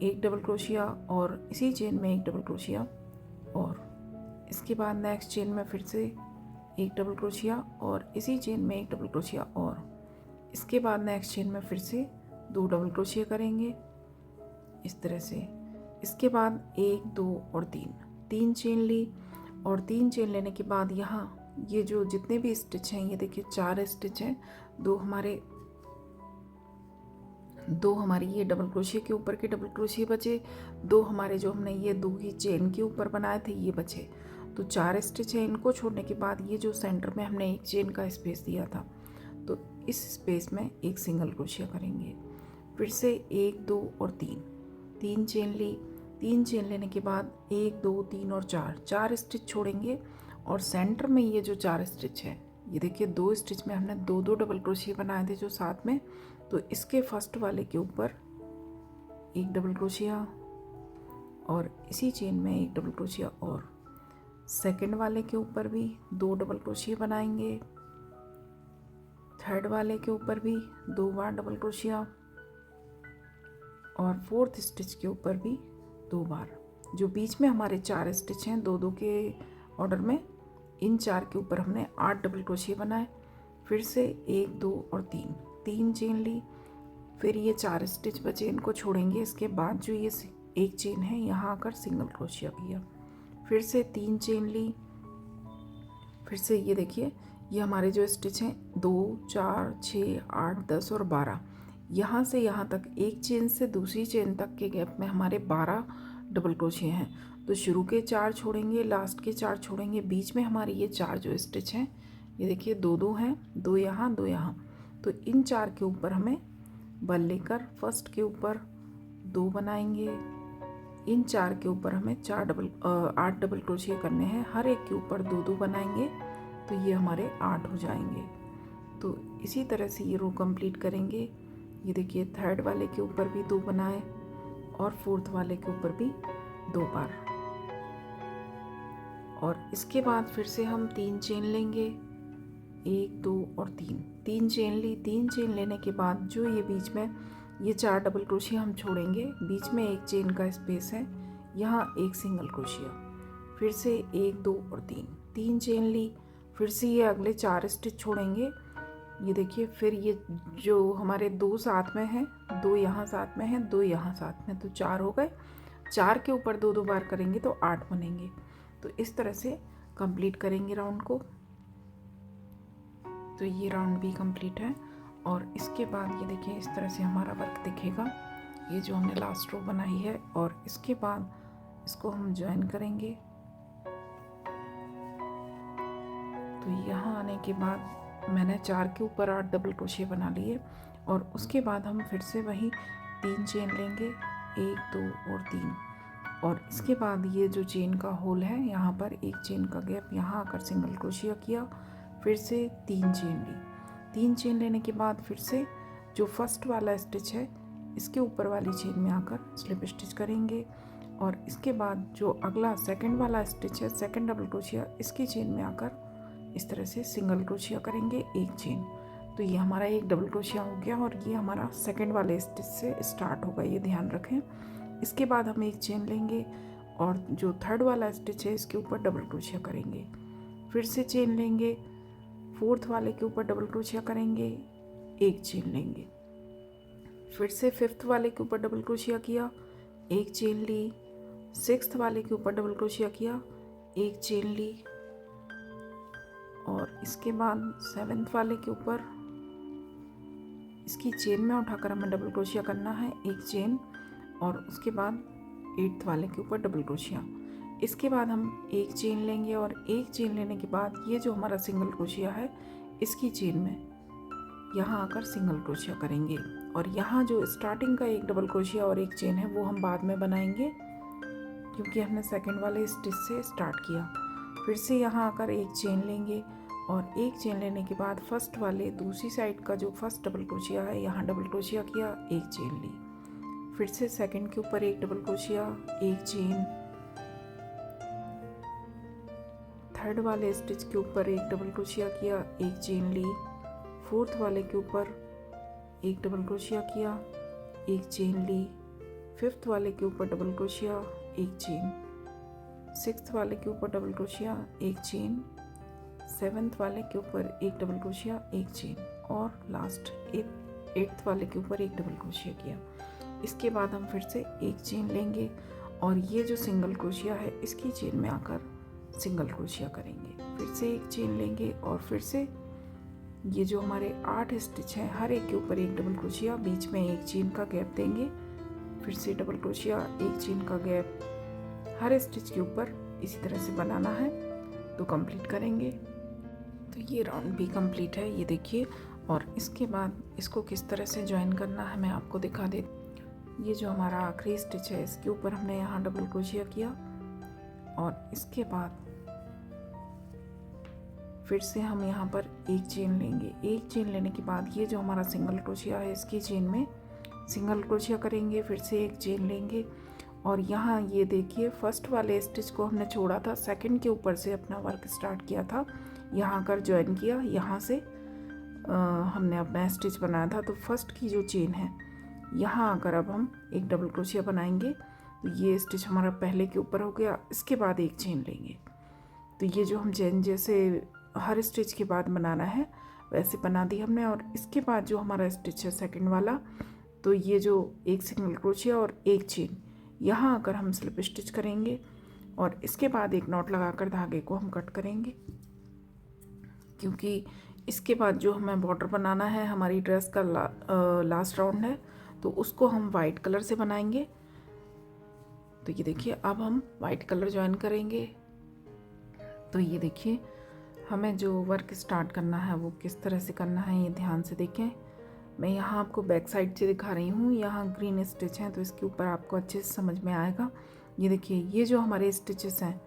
S1: एक डबल क्रोशिया और इसी चेन में एक डबल क्रोशिया, और इसके बाद नेक्स्ट चेन में फिर से एक डबल क्रोशिया और इसी चेन में एक डबल क्रोशिया, और इसके बाद नेक्स्ट चेन में फिर से 2 डबल क्रोशिया करेंगे इस तरह से। इसके बाद 1 2 और 3 चेन ली। और 3 चेन लेने के बाद यहाँ ये जो जितने भी स्टिच हैं, ये देखिए 4 स्टिच हैं। 2 हमारे ये डबल क्रोशिया के ऊपर के डबल क्रोशिया बचे, 2 हमारे जो हमने ये 2 ही चेन के ऊपर बनाए थे ये बचे। तो 4 स्टिच है। इनको छोड़ने के बाद ये जो सेंटर में हमने एक चेन का स्पेस दिया था, तो इस स्पेस में एक सिंगल क्रोशिया करेंगे। फिर से 1 2 और 3 चेन ली। 3 चेन लेने के बाद 1 2 3 और 4 स्टिच छोड़ेंगे। और सेंटर में ये जो 4 स्टिच है, ये देखिए 2 स्टिच में हमने 2 डबल क्रोशिया बनाए थे जो साथ में, तो इसके फर्स्ट वाले के ऊपर एक डबल क्रोशिया और इसी चेन में एक डबल क्रोशिया, और सेकंड वाले के ऊपर भी 2 डबल क्रोशिया बनाएंगे। थर्ड वाले के ऊपर भी 2 बार डबल क्रोशिया और फोर्थ स्टिच के ऊपर भी 2 बार। जो बीच में हमारे 4 स्टिच हैं 2 2 के ऑर्डर में, इन 4 के ऊपर हमने 8 डबल क्रोशिया बनाए। फिर से 1 2 और 3 चेन ली। फिर ये 4 स्टिच बचे, इनको छोड़ेंगे। इसके बाद जो ये एक चेन है, यहाँ आकर सिंगल क्रोशिया किया। फिर से 3 चेन ली। फिर से ये देखिए ये हमारे जो स्टिच हैं 2 4 6 8 10 और 12, यहाँ से यहाँ तक एक चेन से दूसरी चेन तक के गैप में हमारे 12 डबल क्रोशिया हैं। तो शुरू के 4 छोड़ेंगे, लास्ट के 4 छोड़ेंगे, बीच में हमारी ये 4 जो स्टिच हैं, ये देखिए 2 हैं, 2 यहाँ 2 यहाँ। तो इन 4 के ऊपर हमें बल लेकर फर्स्ट के ऊपर 2 बनाएंगे। इन 4 के ऊपर हमें 8 डबल क्रोशिया करने हैं, हर एक के ऊपर 2 बनाएंगे, तो ये हमारे 8 हो जाएंगे। तो इसी तरह से ये रो कंप्लीट करेंगे। ये देखिए थर्ड वाले के ऊपर भी 2 बनाए और फोर्थ वाले के ऊपर भी 2 बार। और इसके बाद फिर से हम 3 चेन लेंगे, 1 2 और 3 चेन ली। 3 चेन लेने के बाद जो ये बीच में ये 4 डबल क्रोशिया हम छोड़ेंगे, बीच में 1 चेन का स्पेस है, यहाँ 1 सिंगल क्रोशिया, फिर से 1 2 और 3 चेन ली। फिर से ये अगले 4 स्टिच छोड़ेंगे। ये देखिए फिर ये जो हमारे 2 साथ में हैं, 2 यहाँ साथ में हैं, 2 यहाँ साथ में, तो 4 हो गए। 4 के ऊपर 2 बार करेंगे तो 8 बनेंगे। तो इस तरह से कंप्लीट करेंगे राउंड को। तो ये राउंड भी कंप्लीट है। और इसके बाद ये देखिए इस तरह से हमारा वर्क दिखेगा, ये जो हमने लास्ट रो बनाई है। और इसके बाद इसको हम ज्वाइन करेंगे। तो यहाँ आने के बाद मैंने 4 के ऊपर 8 डबल क्रोशिया बना लिए। और उसके बाद हम फिर से वही 3 चेन लेंगे, 1 2 और 3। और इसके बाद ये जो चेन का होल है, यहाँ पर 1 चेन का गैप, यहाँ आकर सिंगल क्रोशिया किया, फिर से 3 चेन ली। 3 चेन लेने के बाद फिर से जो फर्स्ट वाला स्टिच है, इसके ऊपर वाली चेन में आकर स्लिप स्टिच करेंगे। और इसके बाद जो अगला सेकंड वाला स्टिच है, सेकंड डबल क्रोशिया, इसकी चेन में आकर इस तरह से सिंगल क्रोशिया करेंगे, 1 चेन। तो ये हमारा 1 डबल क्रोशिया हो गया और ये हमारा सेकंड वाले स्टिच से स्टार्ट होगा, ये ध्यान रखें। इसके बाद हम 1 चेन लेंगे और जो थर्ड वाला स्टिच है, इसके ऊपर डबल क्रोशिया करेंगे, फिर से चेन लेंगे, फोर्थ वाले के ऊपर डबल क्रोशिया करेंगे, 1 चेन लेंगे, फिर से फिफ्थ वाले के ऊपर डबल क्रोशिया किया, 1 चेन ली, सिक्स्थ वाले के ऊपर डबल क्रोशिया किया, 1 चेन ली। और इसके बाद सेवेंथ वाले के ऊपर इसकी चेन में उठाकर हमें डबल क्रोशिया करना है, 1 चेन। और उसके बाद 8th वाले के ऊपर डबल क्रोशिया। इसके बाद हम 1 चेन लेंगे और 1 चेन लेने के बाद ये जो हमारा सिंगल क्रोशिया है, इसकी चेन में यहाँ आकर सिंगल क्रोशिया करेंगे। और यहाँ जो स्टार्टिंग का 1 डबल क्रोशिया और 1 चेन है, वो हम बाद में बनाएंगे, क्योंकि हमने सेकंड वाले स्टिच से स्टार्ट किया। फिर से यहाँ आकर 1 चेन लेंगे और 1 चेन लेने के बाद फर्स्ट वाले दूसरी साइड का जो फर्स्ट डबल क्रोशिया है, यहाँ डबल क्रोशिया किया, 1 चेन ली। फिर से सेकंड के ऊपर 1 डबल क्रोशिया, 1 चेन, थर्ड वाले स्टिच के ऊपर 1 डबल क्रोशिया किया, 1 चेन ली, फोर्थ वाले के ऊपर 1 डबल क्रोशिया किया, 1 चेन ली, फिफ्थ वाले के ऊपर डबल क्रोशिया, 1 चेन, सिक्स्थ वाले के ऊपर डबल क्रोशिया, 1 चेन, सेवेंथ वाले के ऊपर 1 डबल क्रोशिया, 1 चेन, और लास्ट 8th वाले के ऊपर 1 डबल क्रोशिया किया। इसके बाद हम फिर से 1 चेन लेंगे और ये जो सिंगल क्रोशिया है, इसकी चेन में आकर सिंगल क्रोशिया करेंगे, फिर से 1 चेन लेंगे और फिर से ये जो हमारे 8 स्टिच हैं, हर एक के ऊपर 1 डबल क्रोशिया, बीच में 1 चेन का गैप देंगे, फिर से डबल क्रोशिया, 1 चेन का गैप, हर स्टिच के ऊपर इसी तरह से बनाना है। तो कंप्लीट करेंगे। तो ये राउंड भी कंप्लीट है, ये देखिए। और इसके बाद इसको किस तरह से ज्वाइन करना है मैं आपको दिखा देती। ये जो हमारा आखिरी स्टिच है, इसके ऊपर हमने यहाँ डबल क्रोशिया किया और इसके बाद फिर से हम यहाँ पर 1 चेन लेंगे। 1 चेन लेने के बाद ये जो हमारा सिंगल क्रोशिया है, इसकी चेन में सिंगल क्रोशिया करेंगे, फिर से 1 चेन लेंगे और यहाँ ये देखिए फर्स्ट वाले स्टिच को हमने छोड़ा था, सेकंड के ऊपर से अपना वर्क स्टार्ट किया था, यहाँ कर ज्वाइन किया, यहाँ से हमने अपना स्टिच बनाया था। तो फर्स्ट की जो चेन है, यहाँ आकर अब हम 1 डबल क्रोशिया बनाएंगे। तो ये स्टिच हमारा पहले के ऊपर हो गया। इसके बाद 1 चेन लेंगे। तो ये जो हम चेन जैसे हर स्टिच के बाद बनाना है, वैसे बना दी हमने। और इसके बाद जो हमारा स्टिच है सेकंड वाला, तो ये जो 1 सिंगल क्रोशिया और 1 चेन, यहाँ आकर हम स्लिप स्टिच करेंगे और इसके बाद 1 नॉट लगाकर धागे को हम कट करेंगे, क्योंकि इसके बाद जो हमें बॉर्डर बनाना है, हमारी ड्रेस का लास्ट राउंड है, तो उसको हम वाइट कलर से बनाएंगे। तो ये देखिए अब हम वाइट कलर ज्वाइन करेंगे। तो ये देखिए हमें जो वर्क स्टार्ट करना है वो किस तरह से करना है, ये ध्यान से देखें। मैं यहाँ आपको बैक साइड से दिखा रही हूँ। यहाँ ग्रीन स्टिच हैं तो इसके ऊपर आपको अच्छे से समझ में आएगा। ये देखिए ये जो हमारे स्टिचेस हैं,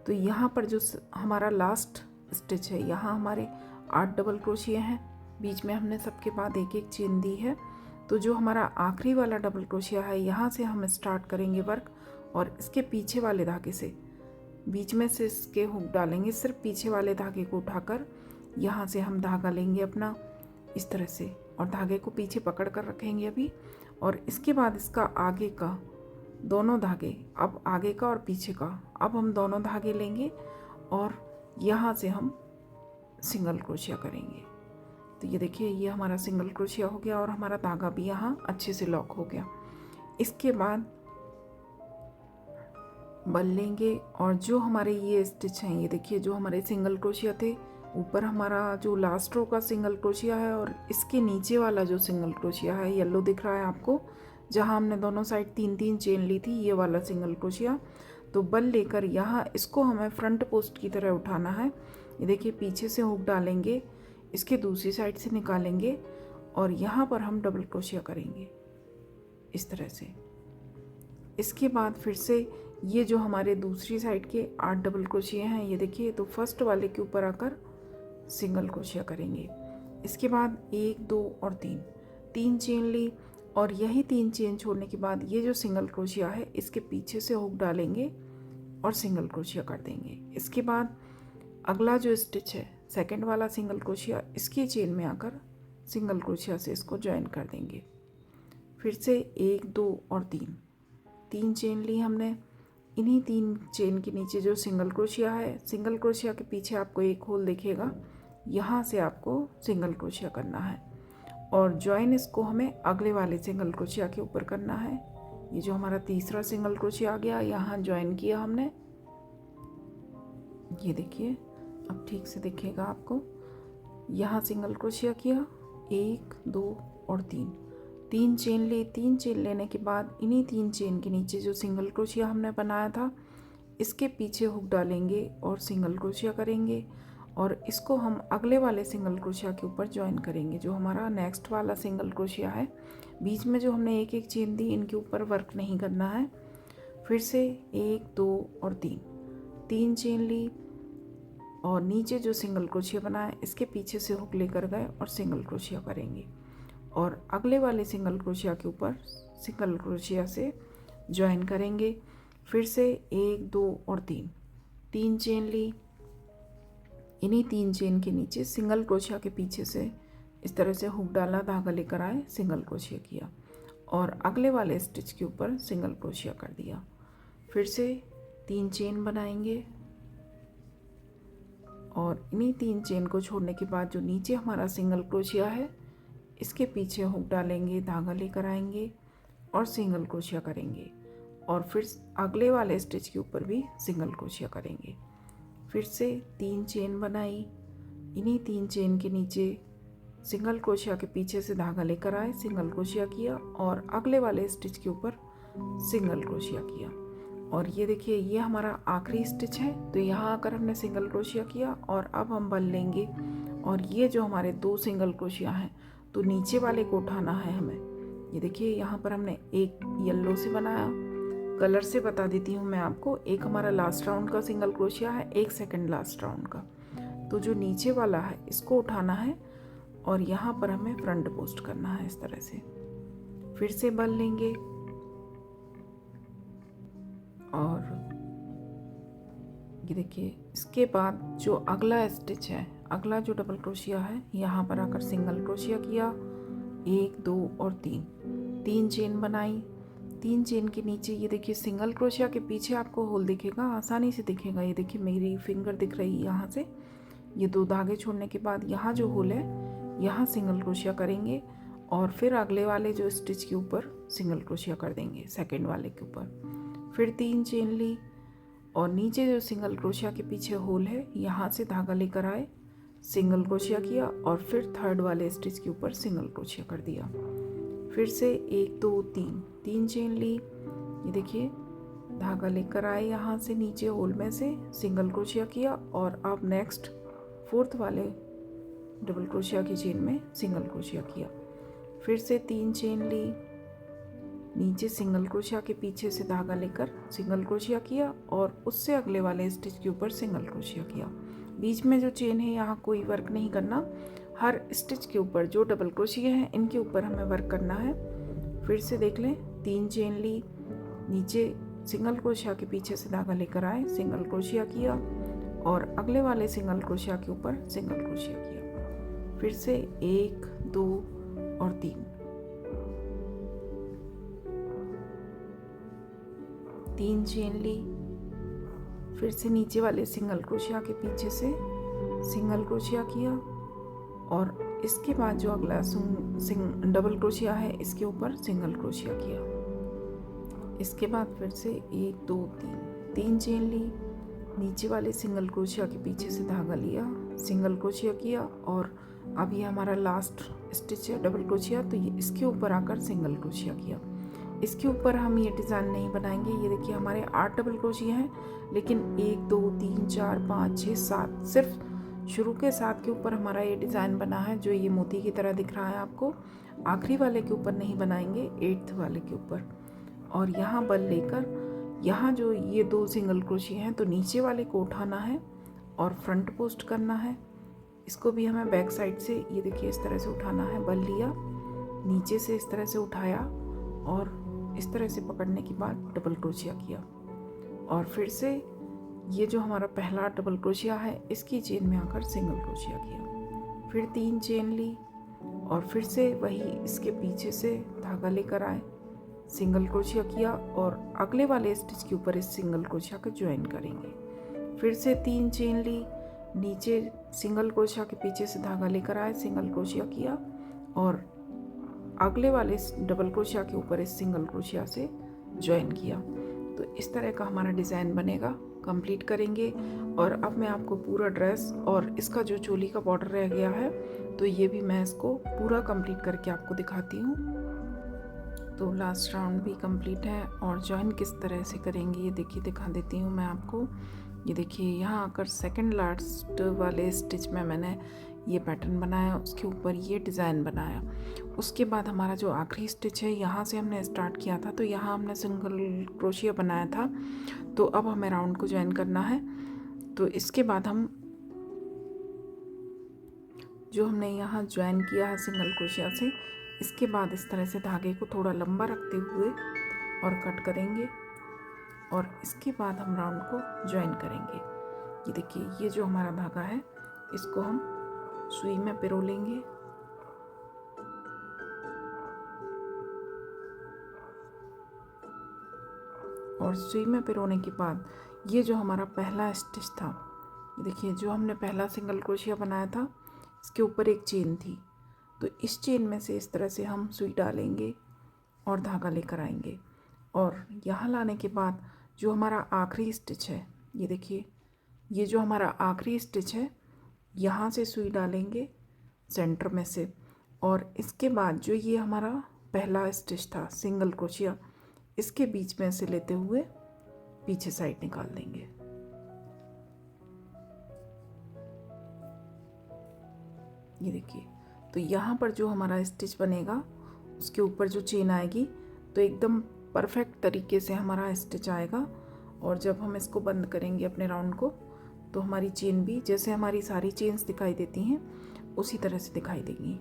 S1: तो यहाँ पर जो हमारा लास्ट स्टिच है, यहाँ हमारे 8 डबल क्रोशिया हैं। बीच में हमने सबके बाद एक एक चेन दी है। तो जो हमारा आखिरी वाला डबल क्रोशिया है, यहाँ से हम स्टार्ट करेंगे वर्क, और इसके पीछे वाले धागे से बीच में से इसके हुक डालेंगे। सिर्फ पीछे वाले धागे को उठाकर यहाँ से हम धागा लेंगे अपना इस तरह से, और धागे को पीछे पकड़ कर रखेंगे अभी। और इसके बाद इसका आगे का दोनों धागे, अब आगे का और पीछे का, अब हम दोनों धागे लेंगे और यहाँ से हम सिंगल क्रोशिया करेंगे। तो ये देखिए ये हमारा सिंगल क्रोशिया हो गया और हमारा धागा भी यहाँ अच्छे से लॉक हो गया। इसके बाद बल लेंगे और जो हमारे ये स्टिच हैं, ये देखिए जो हमारे सिंगल क्रोशिया थे, ऊपर हमारा जो लास्ट रो का सिंगल क्रोशिया है और इसके नीचे वाला जो सिंगल क्रोशिया है, येलो दिख रहा है आपको, जहाँ हमने दोनों साइड 3-3 चेन ली थी, ये वाला सिंगल क्रोशिया। तो बल लेकर यहाँ इसको हमें फ्रंट पोस्ट की तरह उठाना है। ये देखिए पीछे से हुक डालेंगे, इसके दूसरी साइड से निकालेंगे और यहाँ पर हम डबल क्रोशिया करेंगे इस तरह से। इसके बाद फिर से ये जो हमारे दूसरी साइड के 8 डबल क्रोशिया हैं, ये देखिए, तो फर्स्ट वाले के ऊपर आकर सिंगल क्रोशिया करेंगे। इसके बाद 1 2 और 3 चेन ली और यही 3 चेन छोड़ने के बाद ये जो सिंगल क्रोशिया है इसके पीछे से हुक डालेंगे और सिंगल क्रोशिया कर देंगे। इसके बाद अगला जो स्टिच है, सेकंड वाला सिंगल क्रोशिया, इसकी चेन में आकर सिंगल क्रोशिया से इसको ज्वाइन कर देंगे। फिर से 1 2 और 3 चेन ली हमने। इन्हीं 3 चेन के नीचे जो सिंगल क्रोशिया है, सिंगल क्रोशिया के पीछे आपको एक होल दिखेगा, यहाँ से आपको सिंगल क्रोशिया करना है और ज्वाइन इसको हमें अगले वाले सिंगल क्रोशिया के ऊपर करना है। ये जो हमारा तीसरा सिंगल क्रोशिया आ गया, यहाँ ज्वाइन किया हमने। ये देखिए अब ठीक से दिखेगा आपको, यहाँ सिंगल क्रोशिया किया, 1 2 और 3 चेन ली। 3 चेन लेने के बाद इन्हीं 3 चेन के नीचे जो सिंगल क्रोशिया हमने बनाया था, इसके पीछे हुक डालेंगे और सिंगल क्रोशिया करेंगे और इसको हम अगले वाले सिंगल क्रोशिया के ऊपर ज्वाइन करेंगे, जो हमारा नेक्स्ट वाला सिंगल क्रोशिया है। बीच में जो हमने एक एक चेन दी, इनके ऊपर वर्क नहीं करना है। फिर से 1 2 और 3 चेन ली और नीचे जो सिंगल क्रोशिया बनाया इसके पीछे से हुक लेकर गए और सिंगल क्रोशिया करेंगे और अगले वाले सिंगल क्रोशिया के ऊपर सिंगल क्रोशिया से ज्वाइन करेंगे। फिर से 1 2 और 3 चेन ली। इन्हीं 3 चेन के नीचे सिंगल क्रोशिया के पीछे से इस तरह से हुक डाला, धागा लेकर आए, सिंगल क्रोशिया किया और अगले वाले स्टिच के ऊपर सिंगल क्रोशिया कर दिया। फिर से 3 चेन बनाएंगे और इन्हीं 3 चेन को छोड़ने के बाद जो नीचे हमारा सिंगल क्रोशिया है, इसके पीछे हुक डालेंगे, धागा लेकर आएंगे और सिंगल क्रोशिया करेंगे और फिर अगले वाले स्टिच के ऊपर भी सिंगल क्रोशिया करेंगे। फिर से 3 चेन बनाई, इन्हीं 3 चेन के नीचे सिंगल क्रोशिया के पीछे से धागा लेकर आए, सिंगल क्रोशिया किया और अगले वाले स्टिच के ऊपर सिंगल क्रोशिया किया। और ये देखिए ये हमारा आखिरी स्टिच है, तो यहाँ आकर हमने सिंगल क्रोशिया किया और अब हम बल लेंगे और ये जो हमारे 2 सिंगल क्रोशिया हैं, तो नीचे वाले को उठाना है हमें। ये देखिए यहाँ पर हमने एक येलो से बनाया, कलर से बता देती हूँ मैं आपको। एक हमारा लास्ट राउंड का सिंगल क्रोशिया है, एक सेकंड लास्ट राउंड का। तो जो नीचे वाला है इसको उठाना है और यहाँ पर हमें फ्रंट पोस्ट करना है इस तरह से। फिर से बल लेंगे और ये देखिए इसके बाद जो अगला स्टिच है, अगला जो डबल क्रोशिया है, यहाँ पर आकर सिंगल क्रोशिया किया, 1 2 और 3 चेन बनाई। 3 चेन के नीचे ये देखिए सिंगल क्रोशिया के पीछे आपको होल दिखेगा, आसानी से दिखेगा। ये देखिए मेरी फिंगर दिख रही है यहाँ से। ये 2 धागे छोड़ने के बाद यहाँ जो होल है, यहाँ सिंगल क्रोशिया करेंगे और फिर अगले वाले जो स्टिच के ऊपर सिंगल क्रोशिया कर देंगे, सेकेंड वाले के ऊपर। फिर 3 चेन ली और नीचे जो सिंगल क्रोशिया के पीछे होल है, यहाँ से धागा लेकर आए, सिंगल क्रोशिया किया और फिर थर्ड वाले स्टिच के ऊपर सिंगल क्रोशिया कर दिया। फिर से 1 2 3 चेन ली। ये देखिए धागा लेकर आए, यहाँ से नीचे होल में से सिंगल क्रोशिया किया और अब नेक्स्ट फोर्थ वाले डबल क्रोशिया की चेन में सिंगल क्रोशिया किया। फिर से 3 चेन ली, नीचे सिंगल क्रोशिया के पीछे से धागा लेकर सिंगल क्रोशिया किया और उससे अगले वाले स्टिच के ऊपर सिंगल क्रोशिया किया। बीच में जो चेन है यहाँ कोई वर्क नहीं करना, हर स्टिच के ऊपर जो डबल क्रोशिया है इनके ऊपर हमें वर्क करना है। फिर से देख लें, 3 चेन ली, नीचे सिंगल क्रोशिया के पीछे से धागा लेकर आए, सिंगल क्रोशिया किया और अगले वाले सिंगल क्रोशिया के ऊपर सिंगल क्रोशिया किया। फिर से 1 2 और 3 चेन ली, फिर से नीचे वाले सिंगल क्रोशिया के पीछे से सिंगल क्रोशिया किया और इसके बाद जो अगला डबल क्रोशिया है इसके ऊपर सिंगल क्रोशिया किया। इसके बाद फिर से 1 2 3 चेन ली, नीचे वाले सिंगल क्रोशिया के पीछे से धागा लिया, सिंगल क्रोशिया किया और अब ये हमारा लास्ट स्टिच है डबल क्रोशिया, तो ये इसके ऊपर आकर सिंगल क्रोशिया किया। इसके ऊपर हम ये डिज़ाइन नहीं बनाएंगे। ये देखिए हमारे 8 डबल क्रोशिया हैं, लेकिन 1 2 3 4 5 6 7 सिर्फ शुरू के 7 के ऊपर हमारा ये डिज़ाइन बना है जो ये मोती की तरह दिख रहा है आपको। आखिरी वाले के ऊपर नहीं बनाएंगे, 8th वाले के ऊपर। और यहाँ बल लेकर यहाँ जो ये 2 सिंगल क्रोशिया हैं तो नीचे वाले को उठाना है और फ्रंट पोस्ट करना है। इसको भी हमें बैक साइड से ये देखिए इस तरह से उठाना है। बल लिया, नीचे से इस तरह से उठाया और इस तरह से पकड़ने के बाद डबल क्रोशिया किया और फिर से ये जो हमारा पहला डबल क्रोशिया है इसकी चेन में आकर सिंगल क्रोशिया किया। फिर 3 चेन ली और फिर से वही इसके पीछे से धागा लेकर आए, सिंगल क्रोशिया किया और अगले वाले स्टिच के ऊपर इस सिंगल क्रोशिया को ज्वाइन करेंगे। फिर से 3 चेन ली, नीचे सिंगल क्रोशिया के पीछे से धागा लेकर आए, सिंगल क्रोशिया किया और अगले वाले डबल क्रोशिया के ऊपर इस सिंगल क्रोशिया से ज्वाइन किया। तो इस तरह का हमारा डिज़ाइन बनेगा। कंप्लीट करेंगे और अब मैं आपको पूरा ड्रेस और इसका जो चोली का बॉर्डर रह गया है तो ये भी मैं इसको पूरा कंप्लीट करके आपको दिखाती हूँ। तो लास्ट राउंड भी कंप्लीट है और ज्वाइन किस तरह से करेंगे ये देखिए दिखा देती हूँ मैं आपको। ये देखिए यहाँ आकर सेकंड लास्ट वाले स्टिच में मैंने ये पैटर्न बनाया, उसके ऊपर ये डिज़ाइन बनाया। उसके बाद हमारा जो आखिरी स्टिच है यहाँ से हमने स्टार्ट किया था तो यहाँ हमने सिंगल क्रोशिया बनाया था। तो अब हमें राउंड को ज्वाइन करना है। तो इसके बाद हम जो हमने यहाँ ज्वाइन किया है सिंगल क्रोशिया से, इसके बाद इस तरह से धागे को थोड़ा लंबा रखते हुए और कट करेंगे और इसके बाद हम राउंड को ज्वाइन करेंगे। ये देखिए ये जो हमारा धागा है इसको हम सुई में पिरो लेंगे और सुई में पिरोने के बाद ये जो हमारा पहला स्टिच था, ये देखिए जो हमने पहला सिंगल क्रोशिया बनाया था इसके ऊपर एक चेन थी, तो इस चेन में से इस तरह से हम सुई डालेंगे और धागा लेकर आएंगे और यहाँ लाने के बाद जो हमारा आखिरी स्टिच है, ये देखिए ये जो हमारा आखिरी स्टिच है यहाँ से सुई डालेंगे सेंटर में से और इसके बाद जो ये हमारा पहला स्टिच था सिंगल क्रोशिया, इसके बीच में से लेते हुए पीछे साइड निकाल देंगे। ये देखिए तो यहाँ पर जो हमारा स्टिच बनेगा उसके ऊपर जो चेन आएगी तो एकदम परफेक्ट तरीके से हमारा स्टिच आएगा और जब हम इसको बंद करेंगे अपने राउंड को तो हमारी चेन भी जैसे हमारी सारी चेन्स दिखाई देती हैं उसी तरह से दिखाई देंगी।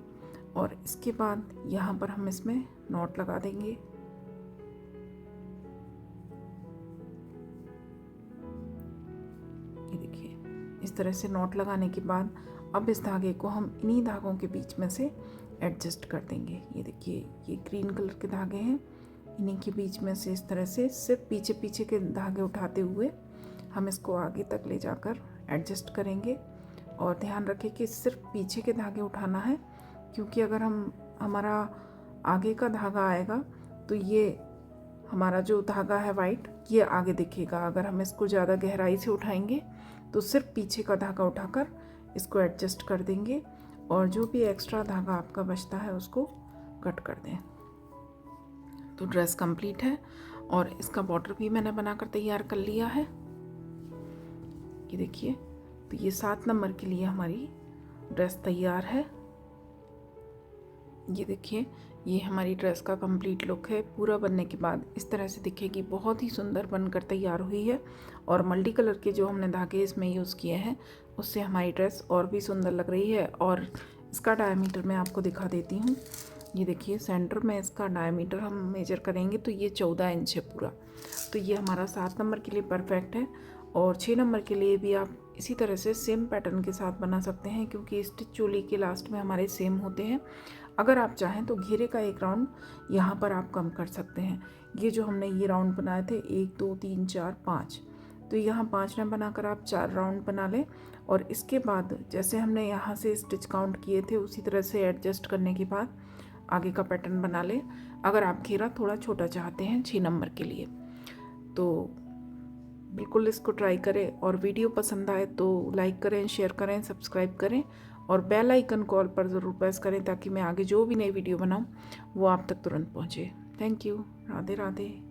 S1: और इसके बाद यहाँ पर हम इसमें नॉट लगा देंगे। ये देखिए इस तरह से नॉट लगाने के बाद अब इस धागे को हम इन्हीं धागों के बीच में से एडजस्ट कर देंगे। ये देखिए ये ग्रीन कलर के धागे हैं, इन्हीं के बीच में से इस तरह से सिर्फ पीछे पीछे के धागे उठाते हुए हम इसको आगे तक ले जाकर एडजस्ट करेंगे। और ध्यान रखें कि सिर्फ पीछे के धागे उठाना है, क्योंकि अगर हमारा आगे का धागा आएगा तो ये हमारा जो धागा है वाइट ये आगे दिखेगा। अगर हम इसको ज़्यादा गहराई से उठाएंगे तो सिर्फ पीछे का धागा उठाकर इसको एडजस्ट कर देंगे और जो भी एक्स्ट्रा धागा आपका बचता है उसको कट कर दें। तो ड्रेस कंप्लीट है और इसका बॉर्डर भी मैंने बनाकर तैयार कर लिया है। ये देखिए, तो ये 7 नंबर के लिए हमारी ड्रेस तैयार है। ये देखिए, ये हमारी ड्रेस का कंप्लीट लुक है। पूरा बनने के बाद इस तरह से दिखेगी, बहुत ही सुंदर बनकर तैयार हुई है। और मल्टी कलर के जो हमने धागे इसमें यूज़ किए हैं उससे हमारी ड्रेस और भी सुंदर लग रही है। और इसका डायमीटर मैं आपको दिखा देती हूँ। ये देखिए, सेंटर में इसका डायमीटर हम मेजर करेंगे तो ये 14 इंच है पूरा। तो ये हमारा 7 नंबर के लिए परफेक्ट है। और 6 नंबर के लिए भी आप इसी तरह से सेम पैटर्न के साथ बना सकते हैं, क्योंकि स्टिच चोली के लास्ट में हमारे सेम होते हैं। अगर आप चाहें तो घेरे का एक राउंड यहाँ पर आप कम कर सकते हैं। ये जो हमने ये राउंड बनाए थे 1 2 3 4 5, तो यहाँ 5 न बनाकर आप 4 राउंड बना लें। और इसके बाद जैसे हमने यहाँ से स्टिच काउंट किए थे उसी तरह से एडजस्ट करने के बाद आगे का पैटर्न बना लें। अगर आप घेरा थोड़ा छोटा चाहते हैं 6 नंबर के लिए, तो बिल्कुल इसको ट्राई करें। और वीडियो पसंद आए तो लाइक करें, शेयर करें, सब्सक्राइब करें और बेल आइकन कॉल पर ज़रूर प्रेस करें, ताकि मैं आगे जो भी नई वीडियो बनाऊं वो आप तक तुरंत पहुंचे। Thank you. राधे राधे।